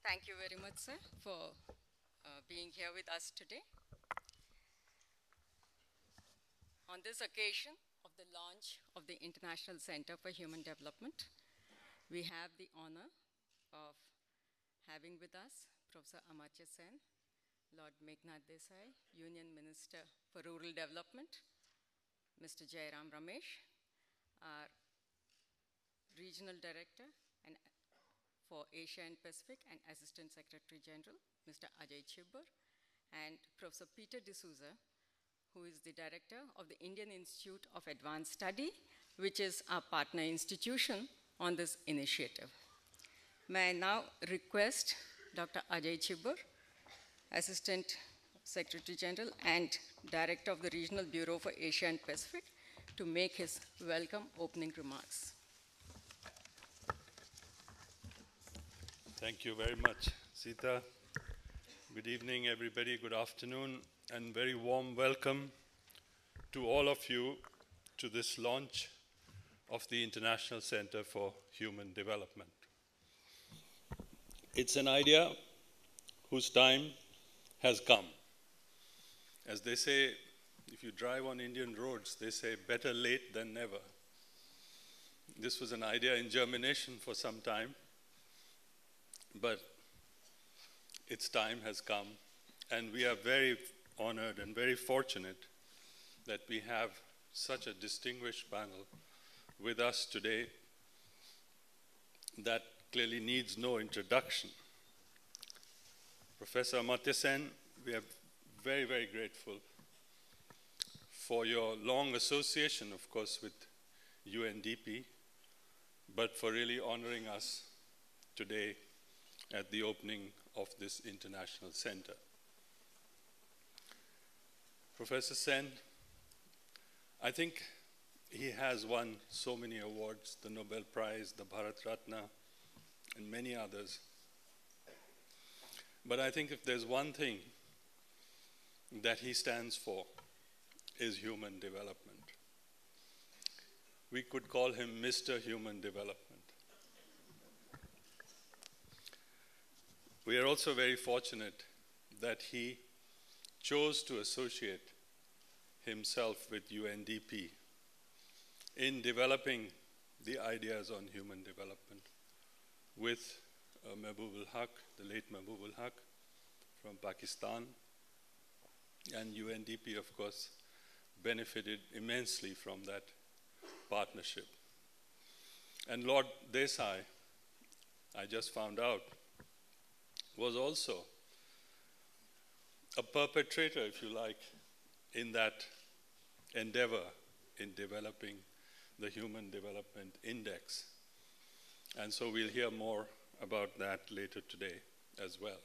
Thank you very much, sir, for being here with us today. On this occasion of the launch of the International Center for Human Development, we have the honor of having with us Professor Amartya Sen, Lord Meghnad Desai, Union Minister for Rural Development, Mr. Jairam Ramesh, our Regional Director and for Asia and Pacific and Assistant Secretary General, Mr. Ajay Chhibber, and Professor Peter D'Souza, who is the Director of the Indian Institute of Advanced Study, which is our partner institution on this initiative. May I now request Dr. Ajay Chhibber, Assistant Secretary General and Director of the Regional Bureau for Asia and Pacific, to make his welcome opening remarks. Thank you very much, Sita. Good evening, everybody. Good afternoon, and very warm welcome to all of you to this launch of the International Center for Human Development. It's an idea whose time has come. As they say, if you drive on Indian roads, they say better late than never. This was an idea in germination for some time, but its time has come, and we are very honored and very fortunate that we have such a distinguished panel with us today that clearly needs no introduction. Professor Amartya Sen, we are very, very grateful for your long association, of course, with UNDP, but for really honoring us today at the opening of this international center. Professor Sen, I think he has won so many awards, the Nobel Prize, the Bharat Ratna, and many others. But I think if there's one thing that he stands for, is human development. We could call him Mr. Human Development. We are also very fortunate that he chose to associate himself with UNDP in developing the ideas on human development with Mehboob-ul-Haq, the late Mehboob-ul-Haq from Pakistan, and UNDP, of course, benefited immensely from that partnership. And Lord Desai, I just found out, was also a perpetrator, if you like, in that endeavor in developing the Human Development Index. And so we'll hear more about that later today as well.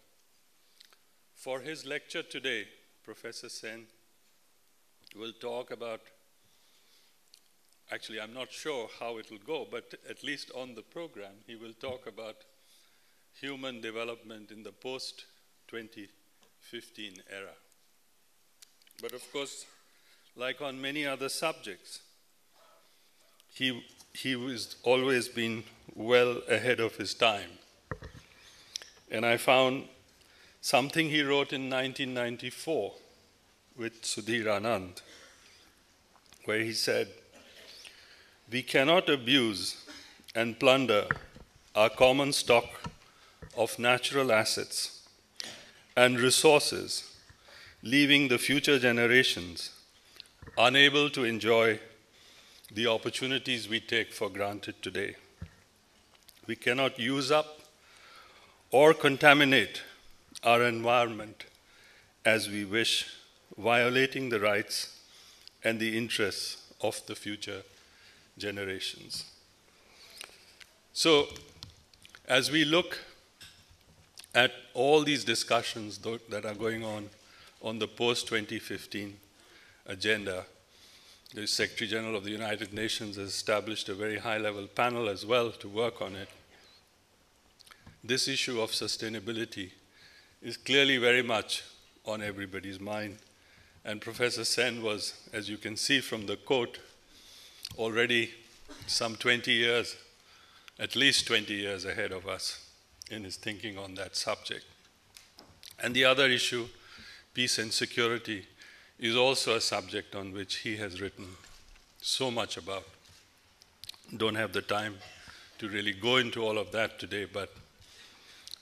For his lecture today, Professor Sen will talk about, actually I'm not sure how it will go, but at least on the program, he will talk about human development in the post-2015 era. But of course, like on many other subjects, he has always been well ahead of his time. And I found something he wrote in 1994 with Sudhir Anand, where he said, "We cannot abuse and plunder our common stock of natural assets and resources, leaving the future generations unable to enjoy the opportunities we take for granted today. We cannot use up or contaminate our environment as we wish, violating the rights and the interests of the future generations." So, as we look at all these discussions that are going on the post-2015 agenda, the Secretary General of the United Nations has established a very high-level panel as well to work on it. This issue of sustainability is clearly very much on everybody's mind. And Professor Sen was, as you can see from the quote, already some 20 years, at least 20 years ahead of us in his thinking on that subject. And the other issue, peace and security, is also a subject on which he has written so much about. Don't have the time to really go into all of that today, but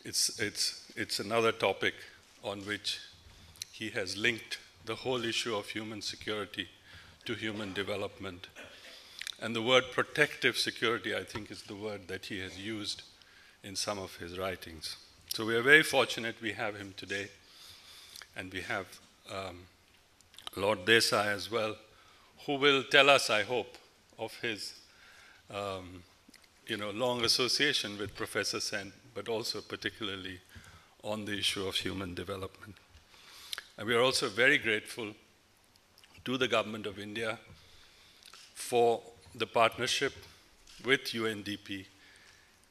it's another topic on which he has linked the whole issue of human security to human development. And the word protective security, I think, is the word that he has used in some of his writings. So we are very fortunate we have him today, and we have Lord Desai as well, who will tell us, I hope, of his long association with Professor Sen, but also particularly on the issue of human development. And we are also very grateful to the Government of India for the partnership with UNDP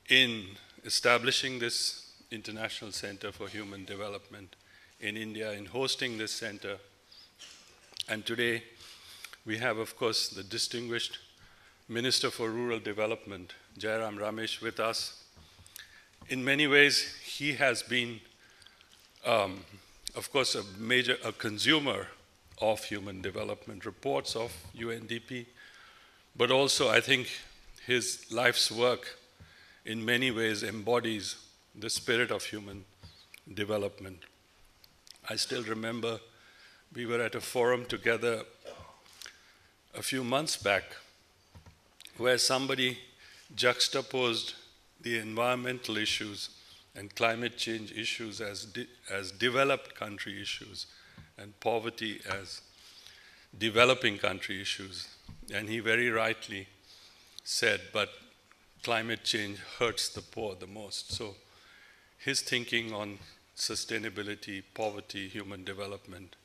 in establishing this International Center for Human Development in India, in hosting this center. And today we have, of course, the distinguished Minister for Rural Development, Jairam Ramesh, with us. In many ways, he has been, of course, a consumer of human development reports of UNDP, but also I think his life's work in many ways embodies the spirit of human development. I still remember we were at a forum together a few months back where somebody juxtaposed the environmental issues and climate change issues as developed country issues and poverty as developing country issues. And he very rightly said, but climate change hurts the poor the most. So his thinking on sustainability, poverty, human development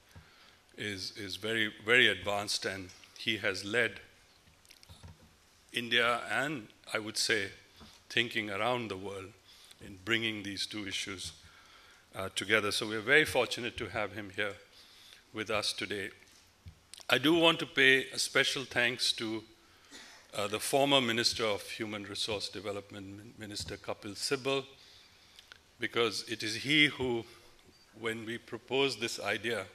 is very, very advanced, and he has led India and, I would say, thinking around the world in bringing these two issues together. So we're very fortunate to have him here with us today. I do want to pay a special thanks to the former Minister of Human Resource Development, Minister Kapil Sibal, because it is he who, when we proposed this idea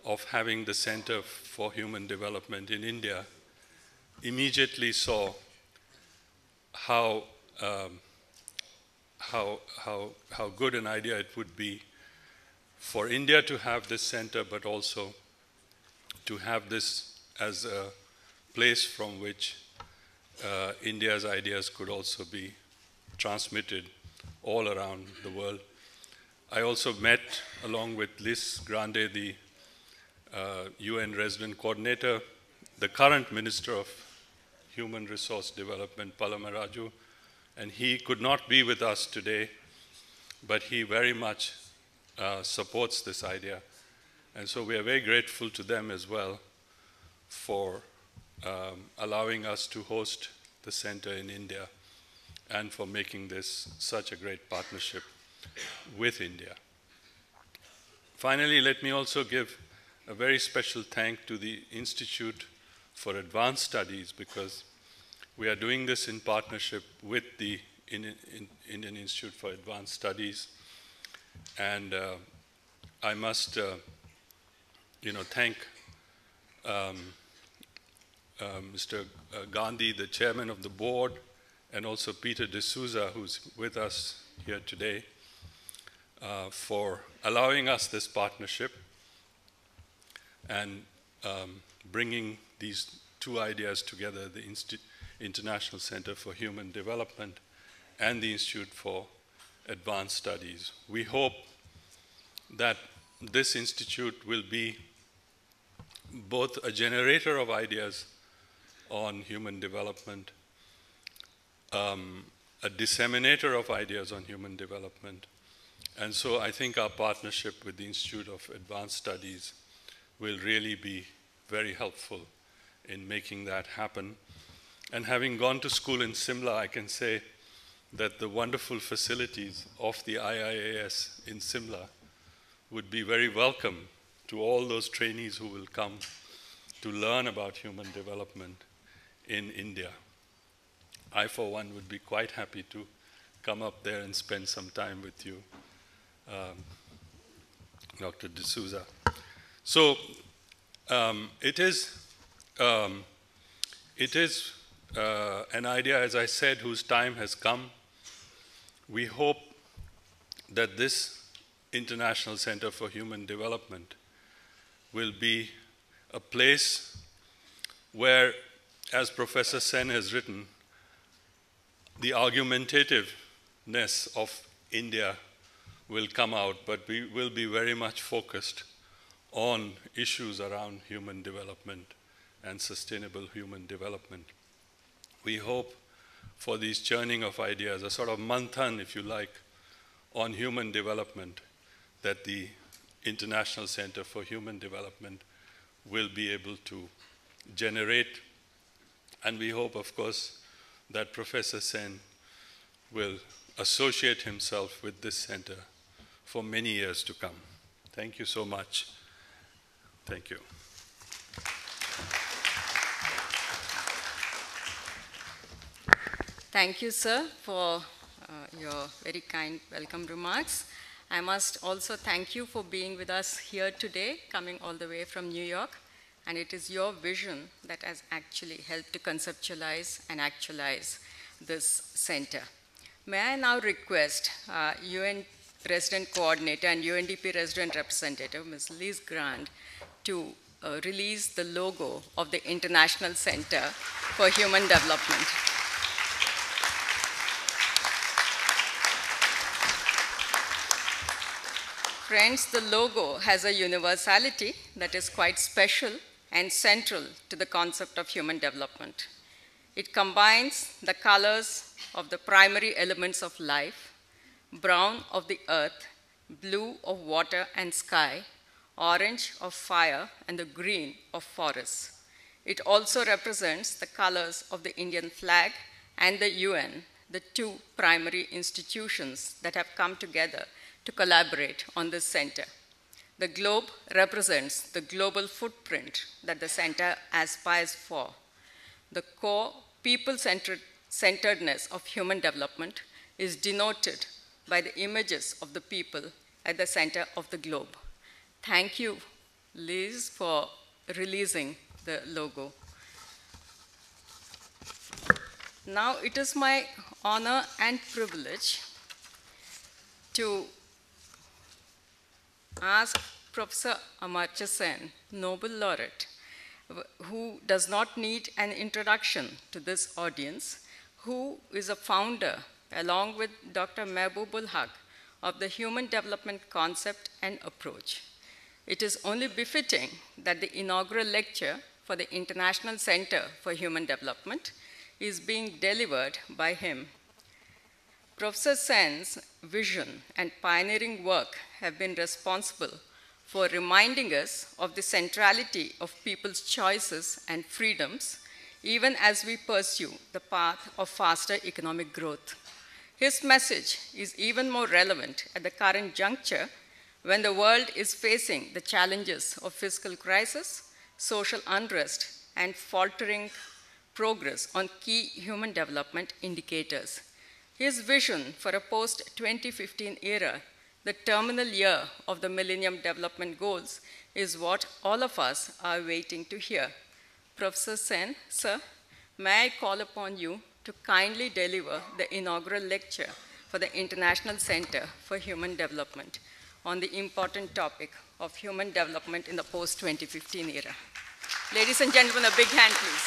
of having the Center for Human Development in India, immediately saw how good an idea it would be for India to have this center, but also to have this as a place from which India's ideas could also be transmitted all around the world. I also met, along with Liz Grande, the UN Resident Coordinator, the current Minister of Human Resource Development, Palamaraju, and he could not be with us today, but he very much supports this idea. And so we are very grateful to them as well for allowing us to host the center in India and for making this such a great partnership with India. Finally, let me also give a very special thank to the Institute for Advanced Studies, because we are doing this in partnership with the Indian Institute for Advanced Studies. And I must thank Mr. Gandhi, the chairman of the board, and also Peter D'Souza, who's with us here today, for allowing us this partnership and bringing these two ideas together, the International Center for Human Development and the Institute for Advanced Studies. We hope that this institute will be both a generator of ideas on human development, a disseminator of ideas on human development. And so I think our partnership with the Institute of Advanced Studies will really be very helpful in making that happen. And having gone to school in Simla, I can say that the wonderful facilities of the IIAS in Simla would be very welcome to all those trainees who will come to learn about human development in India. I, for one, would be quite happy to come up there and spend some time with you, Dr. D'Souza. So it is an idea, as I said, whose time has come. We hope that this International Center for Human Development will be a place where, as Professor Sen has written, the argumentativeness of India will come out, but we will be very much focused on issues around human development and sustainable human development. We hope for these churning of ideas, a sort of manthan, if you like, on human development, that the International Center for Human Development will be able to generate. And we hope, of course, that Professor Sen will associate himself with this center for many years to come. Thank you so much. Thank you. Thank you, sir, for your very kind welcome remarks. I must also thank you for being with us here today, coming all the way from New York. And it is your vision that has actually helped to conceptualize and actualize this center. May I now request UN Resident Coordinator and UNDP Resident Representative, Ms. Liz Grant, to release the logo of the International Center for Human Development. Friends, the logo has a universality that is quite special and central to the concept of human development. It combines the colors of the primary elements of life: brown of the earth, blue of water and sky, orange of fire, and the green of forests. It also represents the colors of the Indian flag and the UN, the two primary institutions that have come together to collaborate on this center. The globe represents the global footprint that the center aspires for. The core people-centeredness of human development is denoted by the images of the people at the center of the globe. Thank you, Liz, for releasing the logo. Now it is my honor and privilege to ask Professor Amartya Sen, Nobel laureate, who does not need an introduction to this audience, who is a founder, along with Dr. Mehboob-ul Haq, of the Human Development Concept and Approach. It is only befitting that the inaugural lecture for the International Center for Human Development is being delivered by him. Professor Sen's vision and pioneering work have been responsible for reminding us of the centrality of people's choices and freedoms, even as we pursue the path of faster economic growth. His message is even more relevant at the current juncture when the world is facing the challenges of fiscal crisis, social unrest, and faltering progress on key human development indicators. His vision for a post-2015 era, the terminal year of the Millennium Development Goals, is what all of us are waiting to hear. Professor Sen, sir, may I call upon you to kindly deliver the inaugural lecture for the International Center for Human Development on the important topic of human development in the post-2015 era. Ladies and gentlemen, a big hand, please.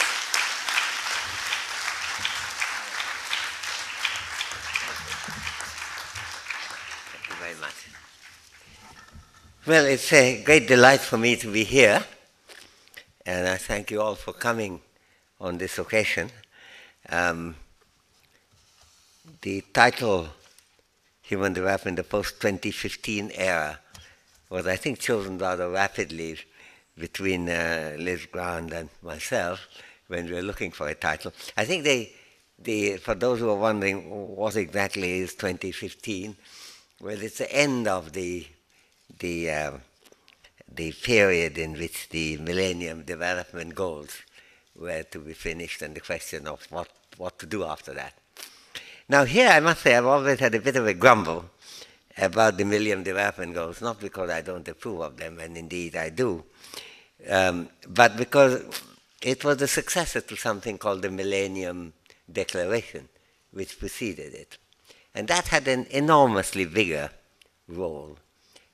Very much. Well, it's a great delight for me to be here, and I thank you all for coming on this occasion. The title, Human Development in the Post-2015 Era, was, I think, chosen rather rapidly between Liz Grant and myself when we were looking for a title. I think for those who are wondering what exactly is 2015, well, it's the end of the period in which the Millennium Development Goals were to be finished, and the question of what to do after that. Now here I must say I've always had a bit of a grumble about the Millennium Development Goals, not because I don't approve of them, and indeed I do, but because it was a successor to something called the Millennium Declaration, which preceded it. And that had an enormously bigger role.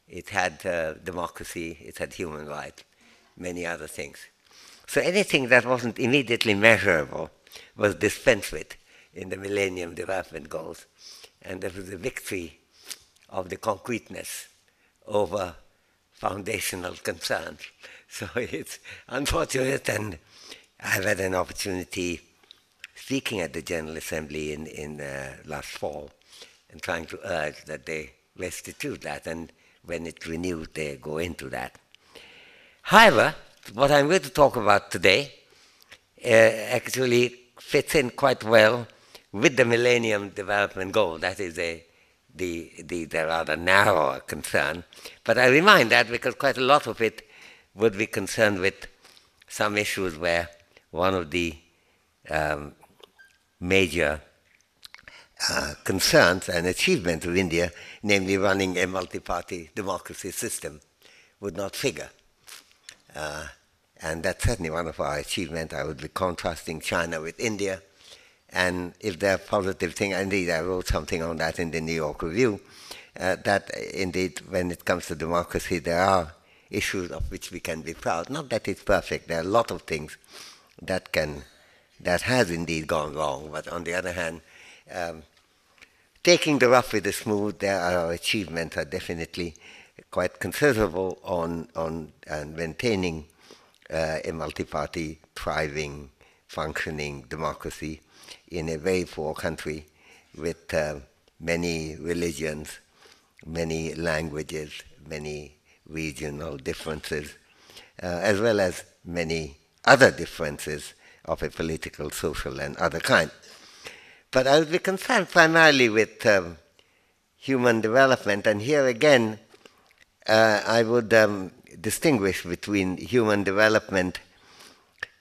It had democracy, it had human rights, many other things. So anything that wasn't immediately measurable was dispensed with in the Millennium Development Goals. And there was a victory of the concreteness over foundational concerns. So it's unfortunate, and I've had an opportunity speaking at the General Assembly in last fall and trying to urge that they restitute that, and when it's renewed, they go into that. However, what I'm going to talk about today actually fits in quite well with the Millennium Development Goal. That is the rather narrower concern. But I remind that because quite a lot of it would be concerned with some issues where one of the major concerns and achievements of India, namely running a multi-party democracy system, would not figure. And that's certainly one of our achievements. I would be contrasting China with India. And if there are positive things, indeed I wrote something on that in the New York Review, that indeed when it comes to democracy there are issues of which we can be proud. Not that it's perfect, there are a lot of things that has indeed gone wrong, but on the other hand, taking the rough with the smooth, there our achievements are definitely quite considerable on maintaining a multi-party, thriving, functioning democracy in a very poor country with many religions, many languages, many regional differences, as well as many other differences of a political, social, and other kind. But I would be concerned primarily with human development, and here again I would distinguish between human development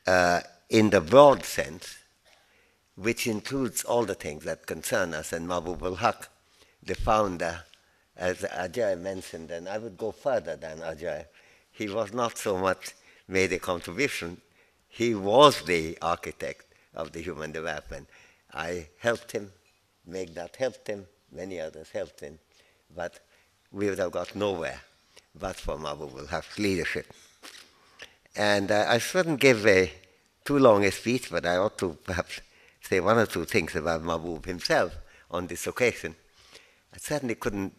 in the broad sense, which includes all the things that concern us, and Mahbub ul-Haq, the founder, as Ajay mentioned, and I would go further than Ajay, he was not so much made a contribution, he was the architect of the human development. I helped him, Meghnad helped him, many others helped him, but we would have got nowhere but for Mahbub ul-Haq's leadership. And I shouldn't give too long a speech, but I ought to perhaps say one or two things about Mahbub himself on this occasion. I certainly couldn't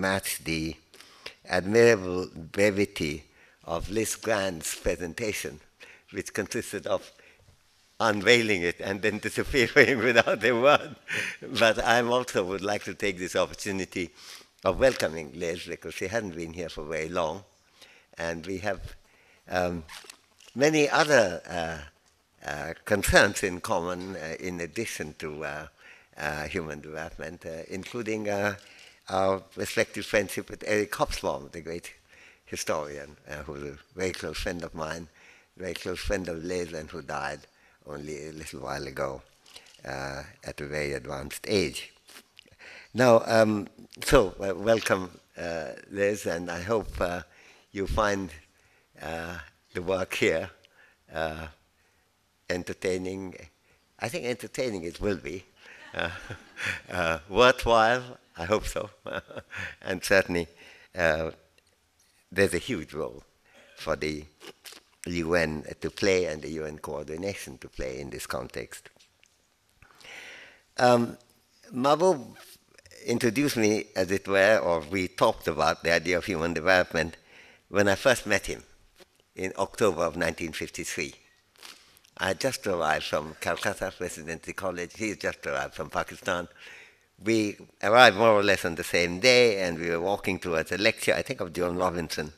match the admirable brevity of Liz Grant's presentation, which consisted of unveiling it and then disappearing without a word. But I also would like to take this opportunity of welcoming Liz, because she hadn't been here for very long, and we have many other concerns in common in addition to human development, including our respective friendship with Eric Hobsbawm, the great historian, who was a very close friend of mine, very close friend of Liz, and who died only a little while ago at a very advanced age. Now, welcome, Liz, and I hope you find the work here entertaining. I think entertaining it will be. Worthwhile, I hope so. And certainly there's a huge role for the UN to play and the UN coordination to play in this context. Mahbub introduced me, as it were, or we talked about the idea of human development when I first met him in October of 1953. I had just arrived from Calcutta Presidency College. He had just arrived from Pakistan. We arrived more or less on the same day, and we were walking towards a lecture, I think of John Robinson.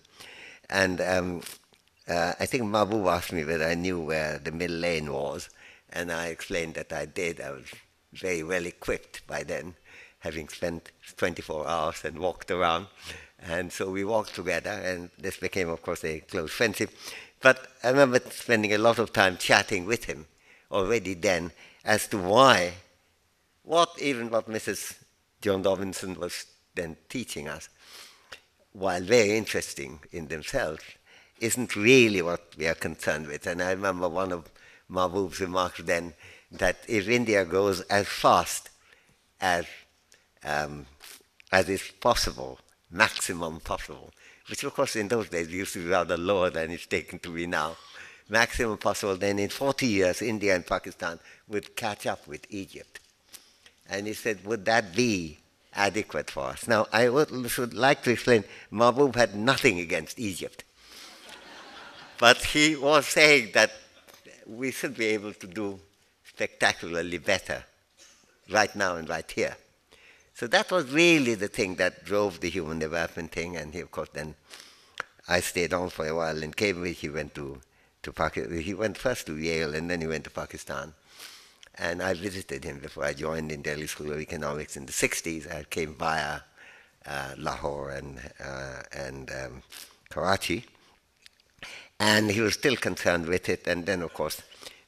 And I think Mahbub asked me whether I knew where the Mill Lane was, and I explained that I did. I was very well equipped by then, having spent 24 hours and walked around. And so we walked together, and this became, of course, a close friendship. But I remember spending a lot of time chatting with him already then, as to why, what Mrs. John Robinson was then teaching us, while very interesting in themselves, isn't really what we are concerned with. And I remember one of Mahbub's remarks then, that if India goes as fast as is possible, maximum possible, which of course in those days used to be rather lower than it's taken to be now, maximum possible, then in 40 years India and Pakistan would catch up with Egypt. And he said, would that be adequate for us? Now, I should like to explain, Mahbub had nothing against Egypt. But he was saying that we should be able to do spectacularly better right now and right here. So that was really the thing that drove the human development thing. And he, of course, then I stayed on for a while in Cambridge. He went to Pakistan. He went first to Yale, and then he went to Pakistan. And I visited him before I joined in Delhi School of Economics in the 60s. I came via Lahore and Karachi. And he was still concerned with it. And then, of course,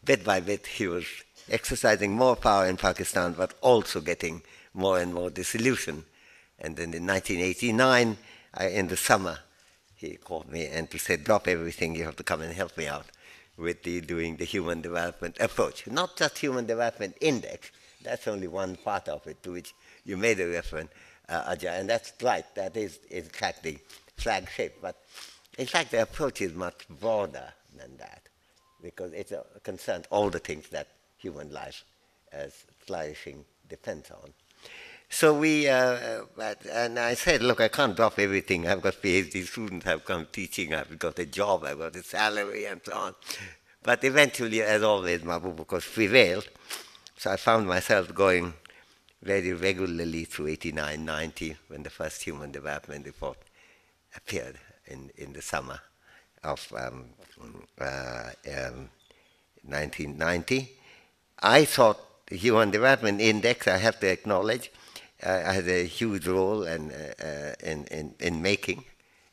bit by bit, he was exercising more power in Pakistan, but also getting more and more disillusioned. And then in 1989, in the summer, he called me and he said, drop everything, you have to come and help me out with doing the human development approach. Not just human development index, that's only one part of it to which you made a reference, Ajay, and that's right, that is in fact the flagship. But in fact, the approach is much broader than that, because it concerns all the things that human life as flourishing depends on. So and I said, look, I can't drop everything. I've got PhD students, I've come teaching, I've got a job, I've got a salary, and so on. But eventually, as always, Mahbub, of course, prevailed. So I found myself going very regularly through 89, 90, when the first Human Development Report appeared in the summer of 1990. I thought the Human Development Index, I have to acknowledge, had a huge role in making.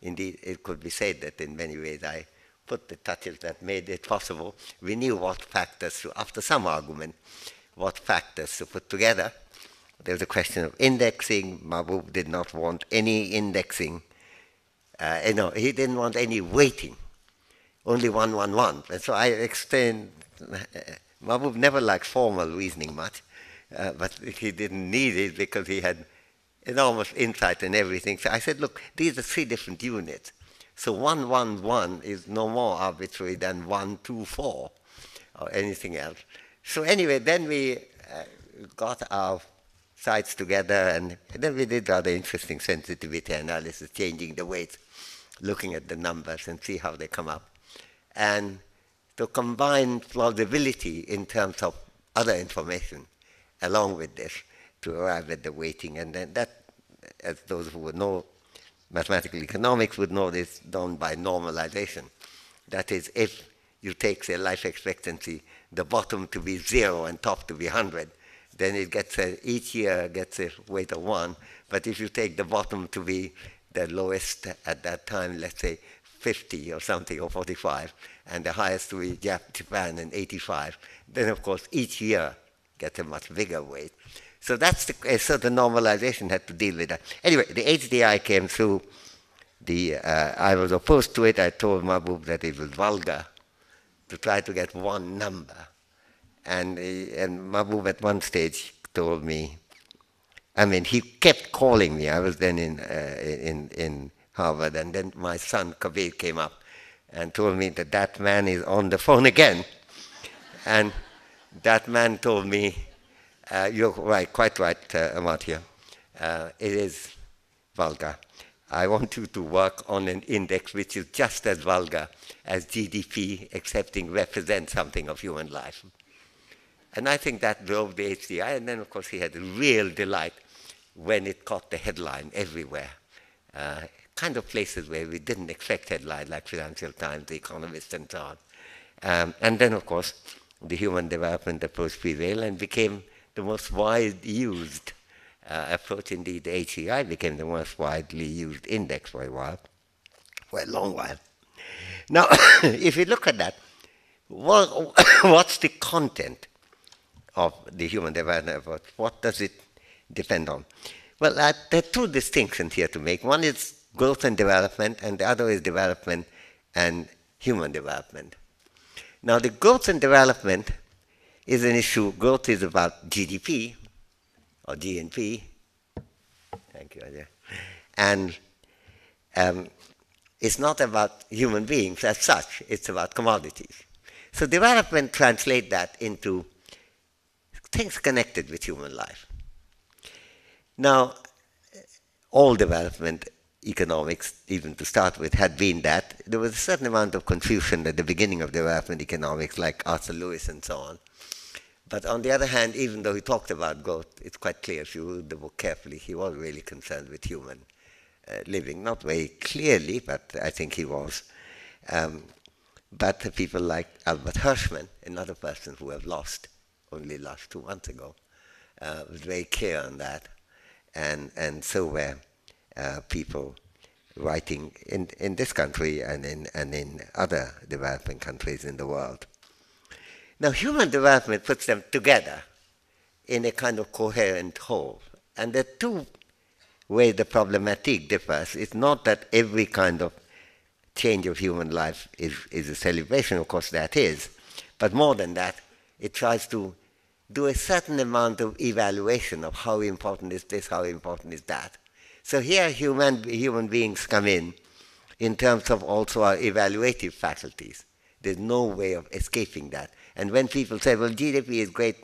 Indeed, it could be said that in many ways I put the touches that made it possible. We knew what factors, after some argument, what factors to put together. There was a question of indexing. Mahbub did not want any indexing. No, he didn't want any weighting, only 111. And so I explained, Mahbub never liked formal reasoning much. But he didn't need it because he had enormous insight in everything. So I said, look, these are 3 different units. So 111 is no more arbitrary than 124 or anything else. So anyway, then we got our sides together, and then we did rather interesting sensitivity analysis, changing the weights, looking at the numbers and see how they come up. And to combine plausibility in terms of other information along with this to arrive at the weighting. And then that, as those who would know mathematical economics would know, this done by normalization. That is, if you take, say, life expectancy, the bottom to be 0 and top to be 100, then it gets each year gets a weight of 1. But if you take the bottom to be the lowest at that time, let's say 50 or something, or 45, and the highest to be Japan and 85, then of course each year gets a much bigger weight. So that's so the normalization had to deal with that. Anyway, the HDI came through. I was opposed to it. I told Mahbub that it was vulgar to try to get one number. And Mahbub at one stage told me, I mean, he kept calling me. I was then in Harvard, and then my son Kabir came up and told me that that man is on the phone again. And that man told me, you're right, quite right, Amartya. It is vulgar. I want you to work on an index which is just as vulgar as GDP, excepting represents something of human life. And I think that drove the HDI. And then, of course, he had a real delight when it caught the headline everywhere. Kind of places where we didn't expect headlines, like Financial Times, The Economist, and so on. And then, of course, the human development approach prevailed and became the most widely used approach. Indeed, the HCI became the most widely used index for a while, for a long while. Now, if you look at that, what's the content of the human development approach. What does it depend on? Well, there are two distinctions here to make. One is growth and development, and the other is development and human development. Now, the growth and development is an issue. Growth is about GDP, or GNP. Thank you, Ajay. And it's not about human beings as such. It's about commodities. So development translates that into things connected with human life. Now, all development economics, even to start with, had been that. There was a certain amount of confusion at the beginning of development economics, like Arthur Lewis and so on. But on the other hand, even though he talked about growth, it's quite clear if you read the book carefully, he was really concerned with human living. Not very clearly, but I think he was. But people like Albert Hirschman, another person who have lost only last 2 months ago, was very clear on that. And so were people writing in this country and in other developing countries in the world. Now, human development puts them together in a kind of coherent whole. And the two ways the problematic differs. It's not that every kind of change of human life is a celebration, of course that is, but more than that, it tries to do a certain amount of evaluation of how important is this, how important is that. So here human beings come in terms of also our evaluative faculties. There's no way of escaping that. And when people say, well, GDP is great,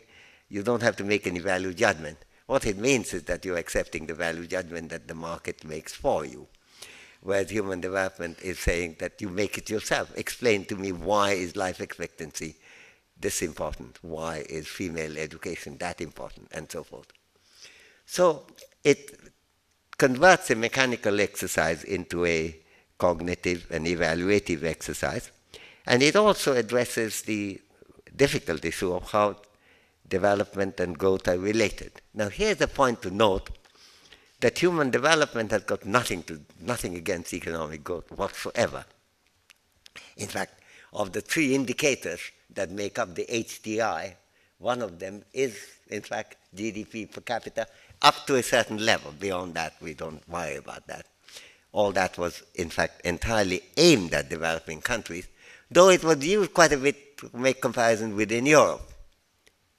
you don't have to make any value judgment. What it means is that you're accepting the value judgment that the market makes for you. Whereas human development is saying that you make it yourself. Explain to me, why is life expectancy this important? Why is female education that important? And so forth. So it converts a mechanical exercise into a cognitive and evaluative exercise. And it also addresses the difficult issue of how development and growth are related. Now, here's the point to note, that human development has got nothing against economic growth whatsoever. In fact, of the 3 indicators that make up the HDI, one of them is, in fact, GDP per capita up to a certain level. Beyond that, we don't worry about that. All that was, in fact, entirely aimed at developing countries, though it was used quite a bit to make comparison within Europe.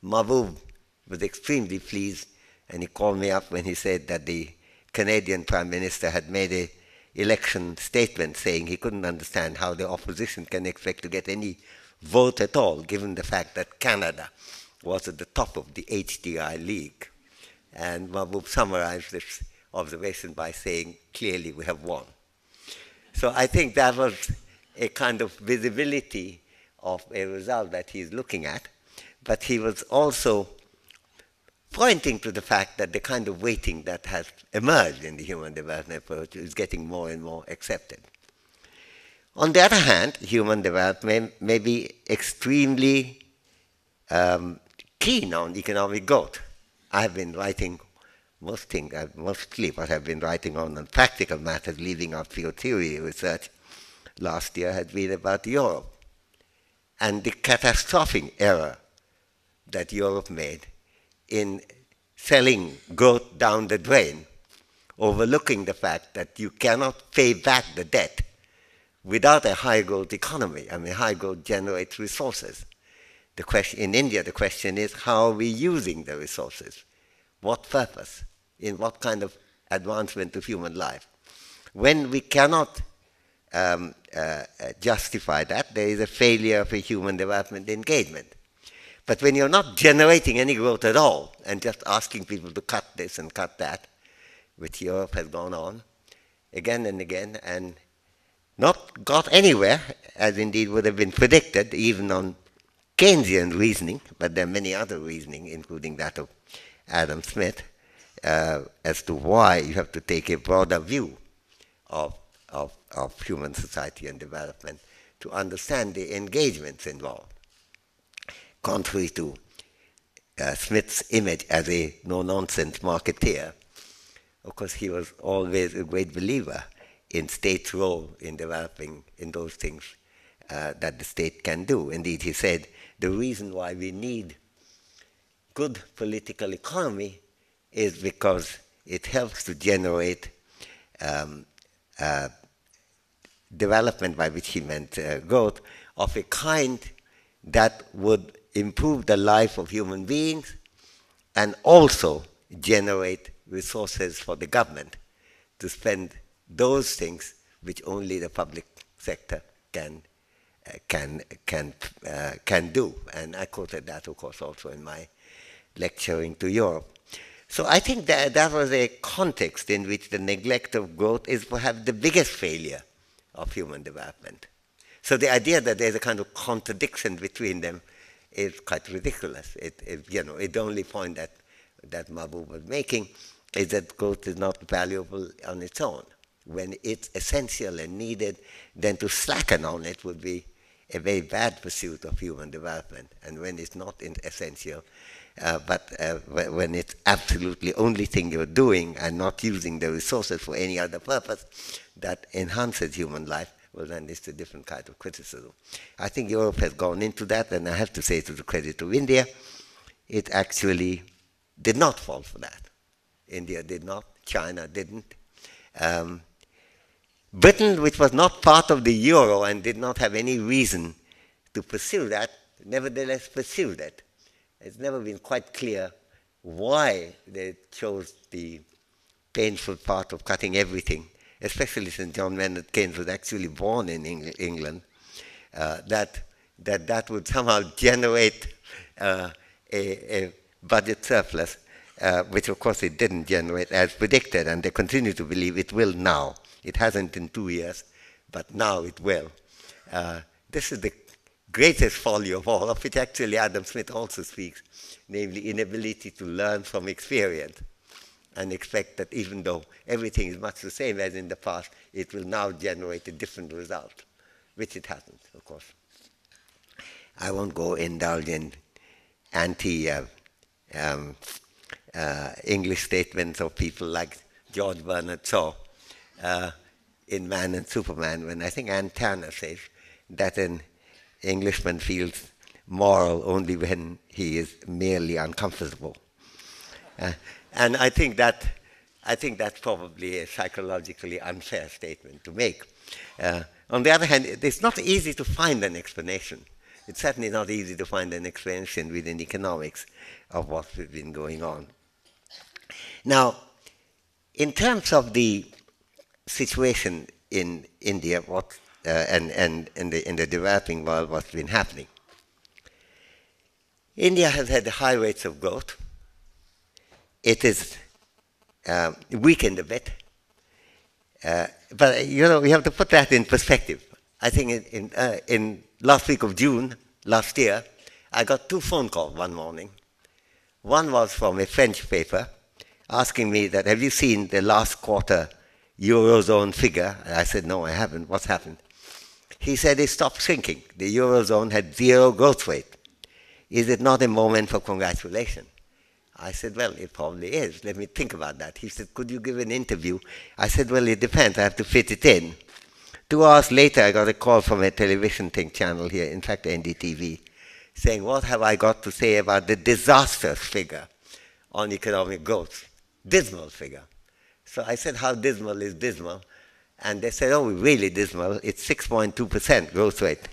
Mahbub was extremely pleased, and he called me up when he said that the Canadian Prime Minister had made an election statement saying he couldn't understand how the opposition can expect to get any vote at all, given the fact that Canada was at the top of the HDI league. And Mahbub summarized this observation by saying, clearly we have won. So I think that was a kind of visibility of a result that he's looking at, but he was also pointing to the fact that the kind of weighting that has emerged in the human development approach is getting more and more accepted. On the other hand, human development may be extremely keen on economic growth. I have been writing mostly what I've been writing on practical matters, leaving out field theory research, last year had been about Europe and the catastrophic error that Europe made in selling growth down the drain, overlooking the fact that you cannot pay back the debt without a high growth economy. I mean, high growth generates resources. The question in India, the question is, how are we using the resources? What purpose? In what kind of advancement of human life? When we cannot justify that, there is a failure of a human development engagement. But when you're not generating any growth at all and just asking people to cut this and cut that, which Europe has gone on again and again and not got anywhere, as indeed would have been predicted, even on Keynesian reasoning, but there are many other reasoning, including that of Adam Smith, as to why you have to take a broader view of human society and development to understand the engagements involved. Contrary to Smith's image as a no-nonsense marketeer, of course, he was always a great believer in state's role in developing in those things that the state can do. Indeed, he said, the reason why we need good political economy is because it helps to generate development, by which he meant growth, of a kind that would improve the life of human beings and also generate resources for the government to spend those things which only the public sector can do. And I quoted that, of course, also in my lecturing to Europe. So I think that was a context in which the neglect of growth is perhaps the biggest failure of human development. So the idea that there's a kind of contradiction between them is quite ridiculous. The only point that Mabu was making is that growth is not valuable on its own. When it's essential and needed, then to slacken on it would be a very bad pursuit of human development. And when it's not essential, but when it's absolutely only thing you're doing and not using the resources for any other purpose that enhances human life, well, then it's a different kind of criticism. I think Europe has gone into that, and I have to say, to the credit of India, it actually did not fall for that. India did not, China didn't. Britain, which was not part of the euro and did not have any reason to pursue that, nevertheless pursued it. It's never been quite clear why they chose the painful part of cutting everything, especially since John Maynard Keynes was actually born in England, that would somehow generate a budget surplus, which of course it didn't generate as predicted, and they continue to believe it will now. It hasn't in 2 years, but now it will. This is the greatest folly of all, of which actually Adam Smith also speaks, namely inability to learn from experience and expect that even though everything is much the same as in the past, it will now generate a different result, which it hasn't, of course. I won't go indulge in English statements of people like George Bernard Shaw in Man and Superman, when I think Ann Tanner says that an Englishman feels moral only when he is merely uncomfortable. And I think that's probably a psychologically unfair statement to make. On the other hand, it's not easy to find an explanation. It's certainly not easy to find an explanation within economics of what's been going on. Now, in terms of the situation in India, and in the developing world, what's been happening. India has had high rates of growth. It is weakened a bit. But, we have to put that in perspective. I think in last week of June, last year, I got 2 phone calls one morning. One was from a French paper asking me that, have you seen the last quarter Eurozone figure? And I said, no, I haven't. What's happened? He said it stopped shrinking. The Eurozone had 0 growth rate. Is it not a moment for congratulation? I said, well, it probably is. Let me think about that. He said, could you give an interview? I said, well, it depends. I have to fit it in. 2 hours later, I got a call from a television think channel here, in fact, NDTV, saying, what have I got to say about the disastrous figure on economic growth? Dismal figure. So I said, how dismal is dismal? And they said, oh, really dismal. It's 6.2% growth rate.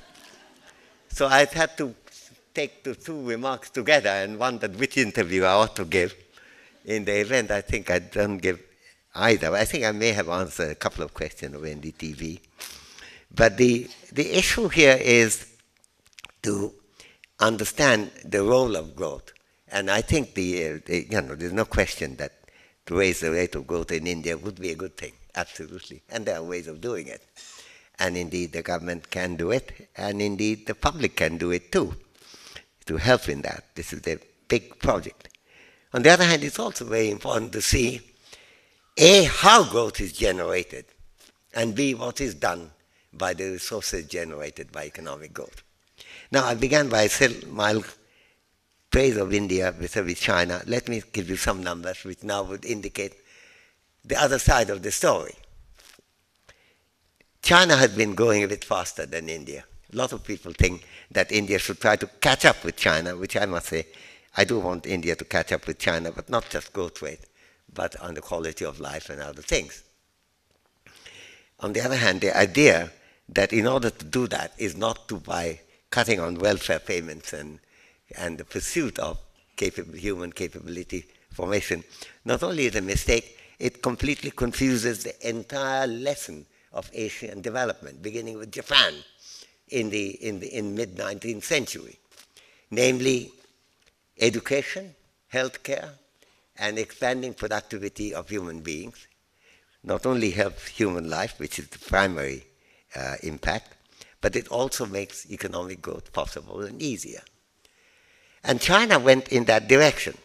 So I had to take the 2 remarks together and wonder which interview I ought to give. In the event, I think I don't give either. I think I may have answered a couple of questions of NDTV. But the issue here is to understand the role of growth. And I think there's no question that to raise the rate of growth in India would be a good thing, absolutely. And there are ways of doing it. And indeed, the government can do it, and indeed, the public can do it too, to help in that. This is a big project. On the other hand, it's also very important to see, A, how growth is generated, and B, what is done by the resources generated by economic growth. Now, I began by mild praise of India vis-a-vis China. Let me give you some numbers which now would indicate the other side of the story. China has been growing a bit faster than India. A lot of people think that India should try to catch up with China, which I must say I do want India to catch up with China, but not just growth rate, but on the quality of life and other things. On the other hand, the idea that in order to do that is not to by cutting on welfare payments and the pursuit of human capability formation, not only is a mistake, it completely confuses the entire lesson of Asian development, beginning with Japan in mid-19th century, namely education, healthcare, and expanding productivity of human beings not only helps human life, which is the primary impact, but it also makes economic growth possible and easier. And China went in that direction,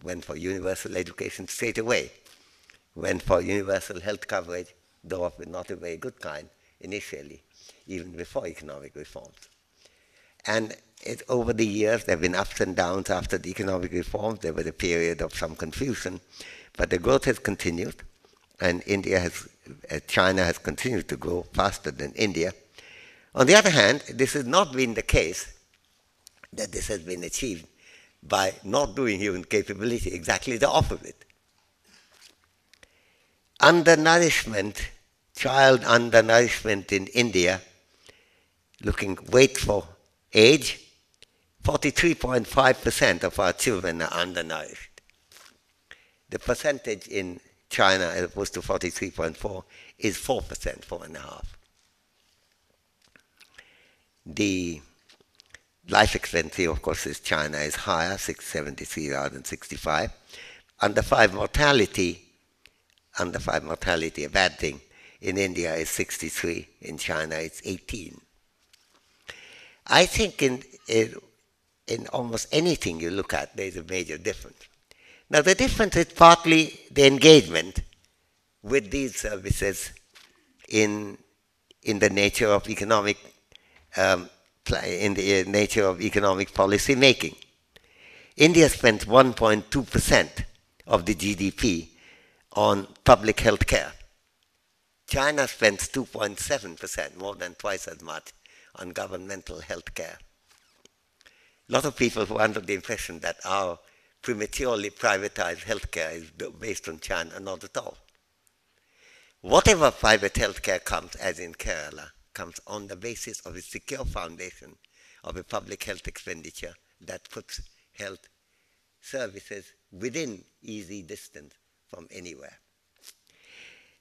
went for universal education straight away, went for universal health coverage, though of not a very good kind initially, even before economic reforms. And over the years, there have been ups and downs after the economic reforms. There was a period of some confusion, but the growth has continued, and China has continued to grow faster than India. On the other hand, this has not been the case that this has been achieved by not doing human capability, exactly the opposite. Undernourishment, child undernourishment in India, looking weight for age, 43.5% of our children are undernourished. The percentage in China, as opposed to 43.4, is 4%, 4.5%. The life expectancy, of course, in China is higher, 73 rather than 65. Under 5 mortality, a bad thing, in India is 63, in China it's 18. I think in almost anything you look at, there's a major difference. Now, the difference is partly the engagement with these services in the nature of economic policy making. India spends 1.2% of the GDP on public health care. China spends 2.7%, more than twice as much, on governmental health care. A lot of people who are under the impression that our prematurely privatized healthcare is based on China, not at all. Whatever private healthcare comes, as in Kerala, comes on the basis of a secure foundation of a public health expenditure that puts health services within easy distance from anywhere.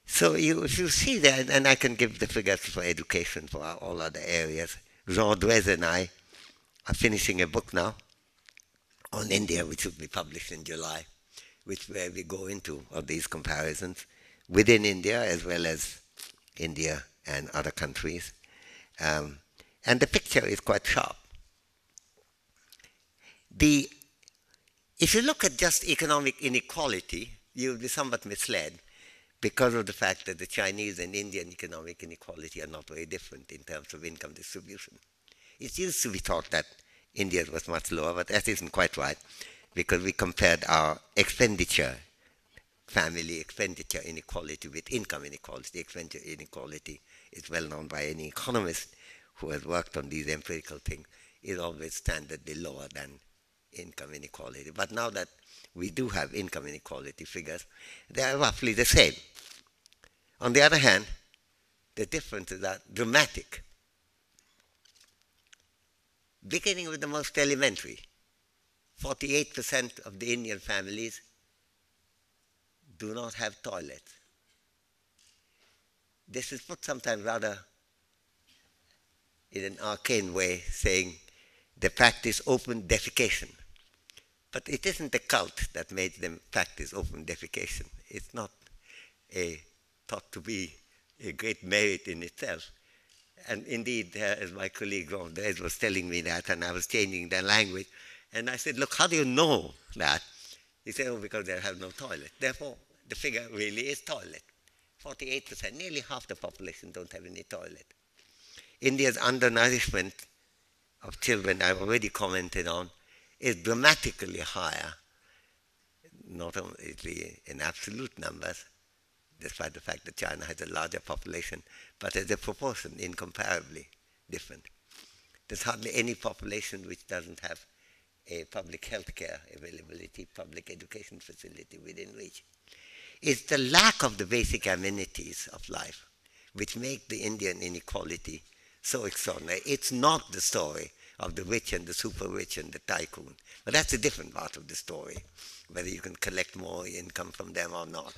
So if you see that, and I can give the figures for education for all other areas. Jean Duez and I are finishing a book now on India, which will be published in July, where we go into all these comparisons within India as well as India and other countries. And the picture is quite sharp. If you look at just economic inequality, you'll be somewhat misled because of the fact that the Chinese and Indian economic inequality are not very different in terms of income distribution. It used to be thought that India's was much lower, but that isn't quite right, because we compared our expenditure, family expenditure inequality with income inequality. Expenditure inequality is well known by any economist who has worked on these empirical things, is always standardly lower than income inequality. But now that we do have income inequality figures, they are roughly the same. On the other hand, the differences are dramatic. Beginning with the most elementary, 48% of the Indian families do not have toilets. This is put sometimes rather in an arcane way, saying they practice open defecation. But it isn't the cult that made them practice open defecation. It's not thought to be a great merit in itself. And indeed, as my colleague Ramesh was telling me that, and I was changing their language, and I said, look, how do you know that? He said, oh, because they have no toilet. Therefore, the figure really is toilet. 48%, nearly half the population don't have any toilet. India's undernourishment of children, I've already commented on, is dramatically higher, not only in absolute numbers, despite the fact that China has a larger population, but as a proportion, incomparably different. There's hardly any population which doesn't have a public health care availability, public education facility within reach. It's the lack of the basic amenities of life which make the Indian inequality so extraordinary. It's not the story of the rich and the super rich and the tycoon. But that's a different part of the story, whether you can collect more income from them or not.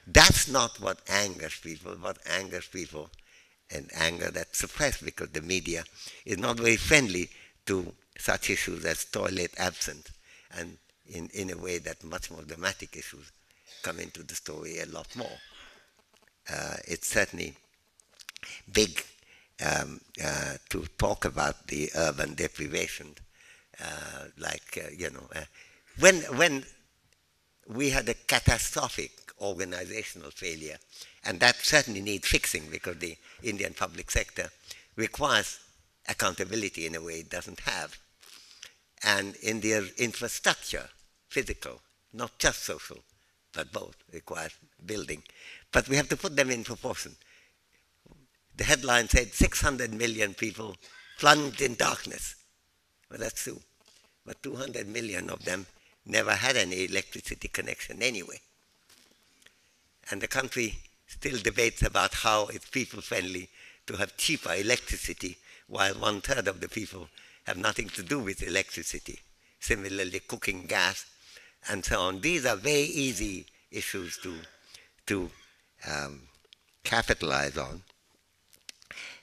That's not what angers people. What angers people, and anger that's suppressed because the media is not very friendly to such issues as toilet absence, and in a way that much more dramatic issues come into the story a lot more. It's certainly big to talk about the urban deprivation, when we had a catastrophic organizational failure, and that certainly needs fixing because the Indian public sector requires accountability in a way it doesn't have. And in their infrastructure, physical, not just social, but both, requires building. But we have to put them in proportion. The headline said 600 million people plunged in darkness. Well, that's true. But 200 million of them never had any electricity connection anyway. And the country still debates about how it's people-friendly to have cheaper electricity, while 1/3 of the people have nothing to do with electricity. Similarly, cooking gas and so on. These are very easy issues to capitalize on.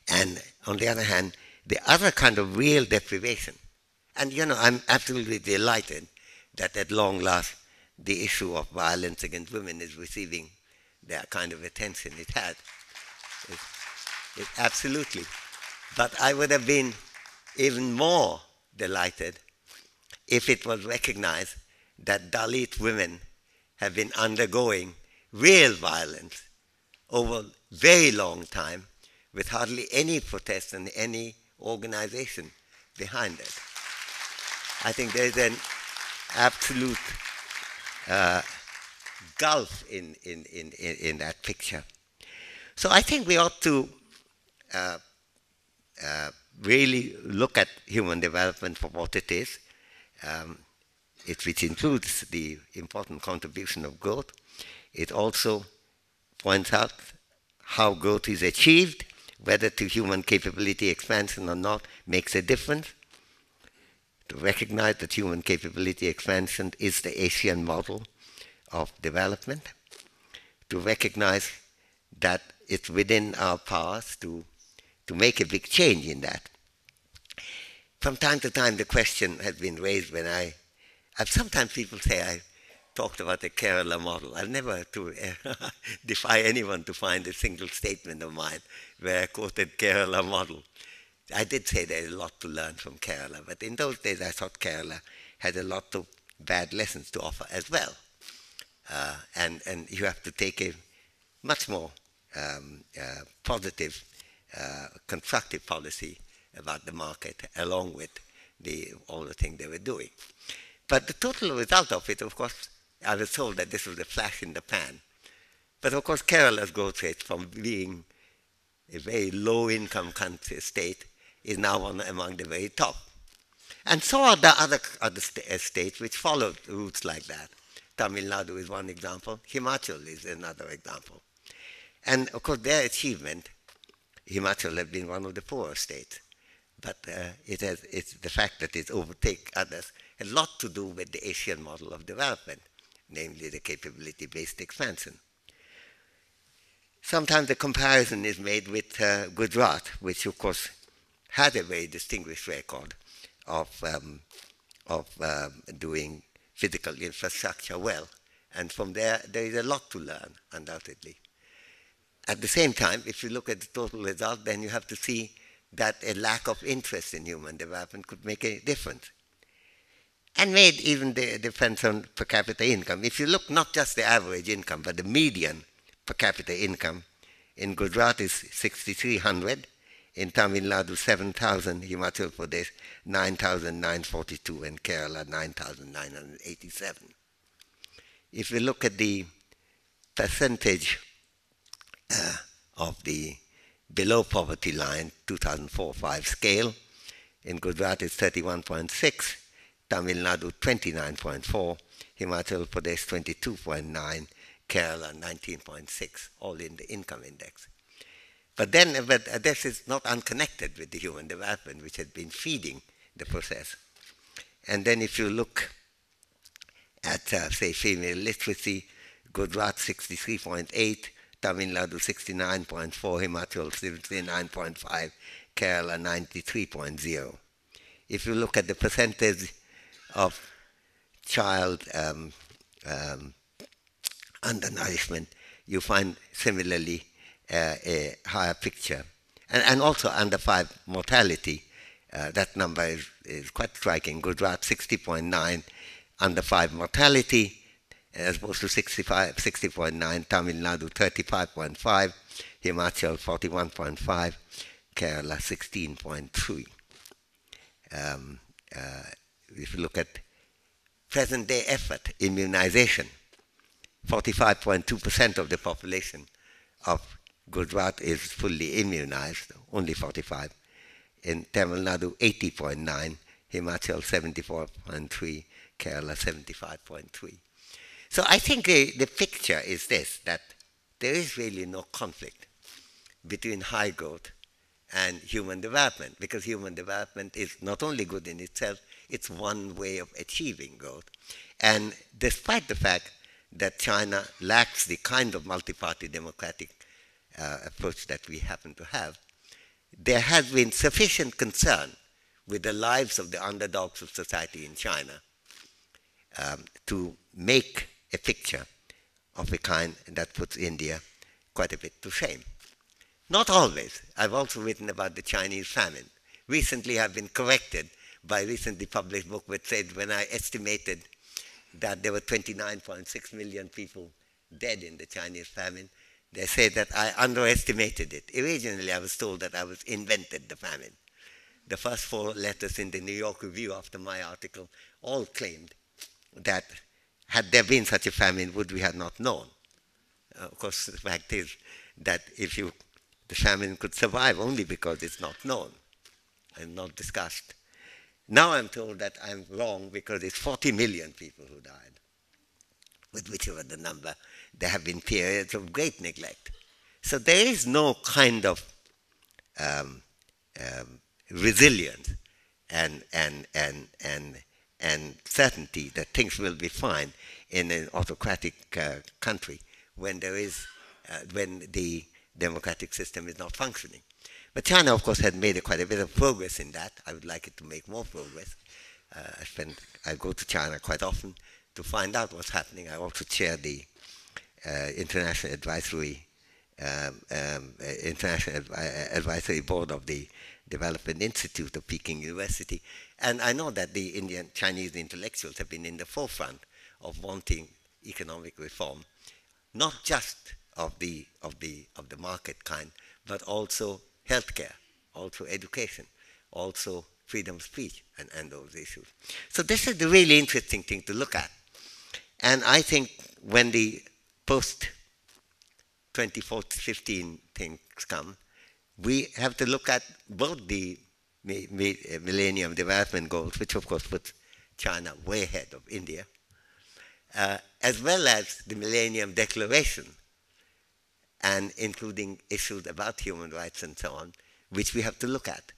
And on the other hand, the other kind of real deprivation. And I'm absolutely delighted that at long last the issue of violence against women is receiving the kind of attention it had. It absolutely. But I would have been even more delighted if it was recognized that Dalit women have been undergoing real violence over a very long time with hardly any protest and any organization behind it. I think there's an absolute gulf in that picture. So I think we ought to really look at human development for what it is, which includes the important contribution of growth. It also points out how growth is achieved, whether to human capability expansion or not, makes a difference. To recognize that human capability expansion is the Asian model of development. To recognize that it's within our powers to make a big change in that. From time to time, the question has been raised when sometimes people say I talked about the Kerala model. I've never defy anyone to find a single statement of mine where I quoted Kerala model. I did say there's a lot to learn from Kerala, but in those days I thought Kerala had a lot of bad lessons to offer as well. And you have to take a much more positive, constructive policy about the market along with all the things they were doing. But the total result of it, of course, I was told that this was a flash in the pan. But of course, Kerala's growth rate from being a very low-income country state is now among the very top. And so are the other states which followed routes like that. Tamil Nadu is one example. Himachal is another example. And of course, their achievement, Himachal has been one of the poorer states. But it's the fact that it overtakes others has a lot to do with the Asian model of development, namely the capability-based expansion. Sometimes the comparison is made with Gujarat, which of course had a very distinguished record of doing physical infrastructure well. And from there is a lot to learn, undoubtedly. At the same time, if you look at the total result, then you have to see that a lack of interest in human development could make a difference. And made even the difference on per capita income. If you look not just the average income, but the median per capita income, in Gujarat is 6,300, in Tamil Nadu 7,000, Himachal Pradesh 9,942, and Kerala 9,987. If we look at the percentage of the below poverty line, 2004-5 scale, in Gujarat it's 31.6, Tamil Nadu 29.4, Himachal Pradesh 22.9, Kerala 19.6, all in the income index. But this is not unconnected with the human development, which has been feeding the process. And then if you look at, say, female literacy, Gujarat 63.8, Tamil Nadu 69.4, Himachal 79.5, Kerala 93.0. If you look at the percentage of child undernourishment, you find similarly a higher picture. And also under 5 mortality, that number is quite striking. Gujarat 60.9, under 5 mortality, as opposed to 60.9, Tamil Nadu 35.5, Himachal 41.5, Kerala 16.3. If you look at present day effort, immunization, 45.2% of the population of Gujarat is fully immunized, only 45. In Tamil Nadu, 80.9, Himachal 74.3, Kerala 75.3. So I think the picture is this, that there is really no conflict between high growth and human development, because human development is not only good in itself, it's one way of achieving growth. And despite the fact that China lacks the kind of multi-party democratic approach that we happen to have, there has been sufficient concern with the lives of the underdogs of society in China to make a picture of a kind that puts India quite a bit to shame. Not always. I've also written about the Chinese famine. Recently I've been corrected by a recently published book which said when I estimated that there were 29.6 million people dead in the Chinese famine, they say that I underestimated it. Originally I was told that I was invented the famine. The first 4 letters in the New York Review after my article all claimed that had there been such a famine, would we have not known? Of course, the fact is that the famine could survive only because it's not known and not discussed. Now I'm told that I'm wrong because it's 40 million people who died. With whichever the number, there have been periods of great neglect. So there is no kind of resilience and certainty that things will be fine in an autocratic country when when the democratic system is not functioning. But China, of course, had made quite a bit of progress in that. I would like it to make more progress. I go to China quite often to find out what's happening. I also chair the International Advisory Board of the Development Institute of Peking University. And I know that the Indian Chinese intellectuals have been in the forefront of wanting economic reform, not just of the market kind, but also healthcare, also education, also freedom of speech and those issues. So this is the really interesting thing to look at. And I think when the post-2015 things come, we have to look at both the Millennium Development Goals, which of course puts China way ahead of India, as well as the Millennium Declaration, and including issues about human rights and so on, which we have to look at.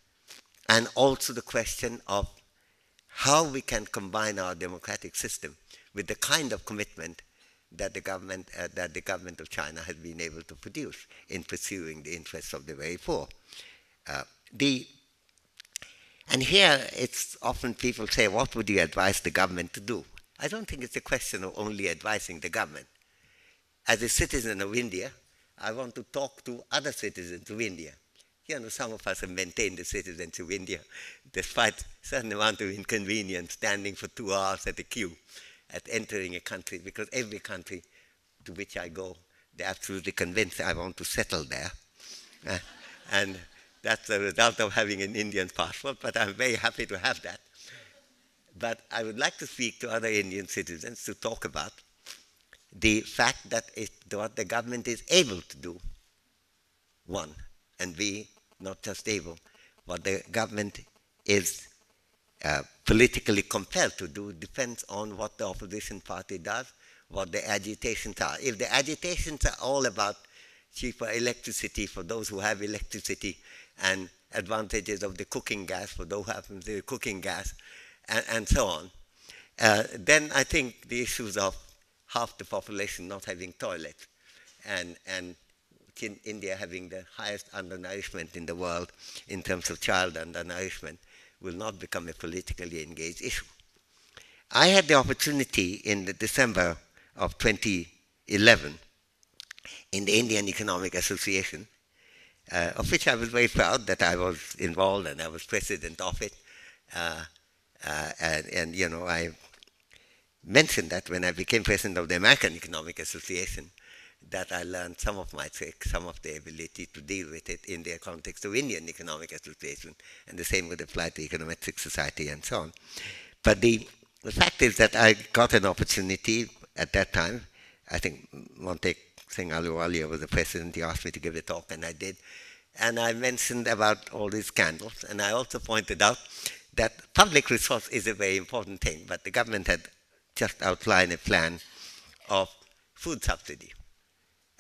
And also the question of how we can combine our democratic system with the kind of commitment that the government of China has been able to produce in pursuing the interests of the very poor. And here it's often people say, what would you advise the government to do? I don't think it's a question of only advising the government. As a citizen of India, I want to talk to other citizens of India. You know, some of us have maintained the citizens of India despite a certain amount of inconvenience, standing for 2 hours at a queue at entering a country, because every country to which I go, they're absolutely convinced I want to settle there. And that's the result of having an Indian passport, but I'm very happy to have that. But I would like to speak to other Indian citizens to talk about the fact that what the government is able to do, one, and B, not just able, what the government is politically compelled to do depends on what the opposition party does, what the agitations are. If the agitations are all about cheaper electricity for those who have electricity and advantages of the cooking gas for those who have the cooking gas, and so on, then I think the issues of half the population not having toilets and in India having the highest undernourishment in the world in terms of child undernourishment will not become a politically engaged issue. I had the opportunity in the December of 2011 in the Indian Economic Association, of which I was very proud that I was involved and I was president of it. And you know, I mentioned that when I became president of the American Economic Association, that I learned some of my tricks, some of the ability to deal with it in the context of Indian Economic Association, and the same would apply to Econometric Society and so on. But the fact is that I got an opportunity at that time. I think Montek Singh Ahluwalia was the president. He asked me to give a talk, and I did. And I mentioned about all these scandals, and I also pointed out that public resource is a very important thing, but the government had just outlined a plan of food subsidy.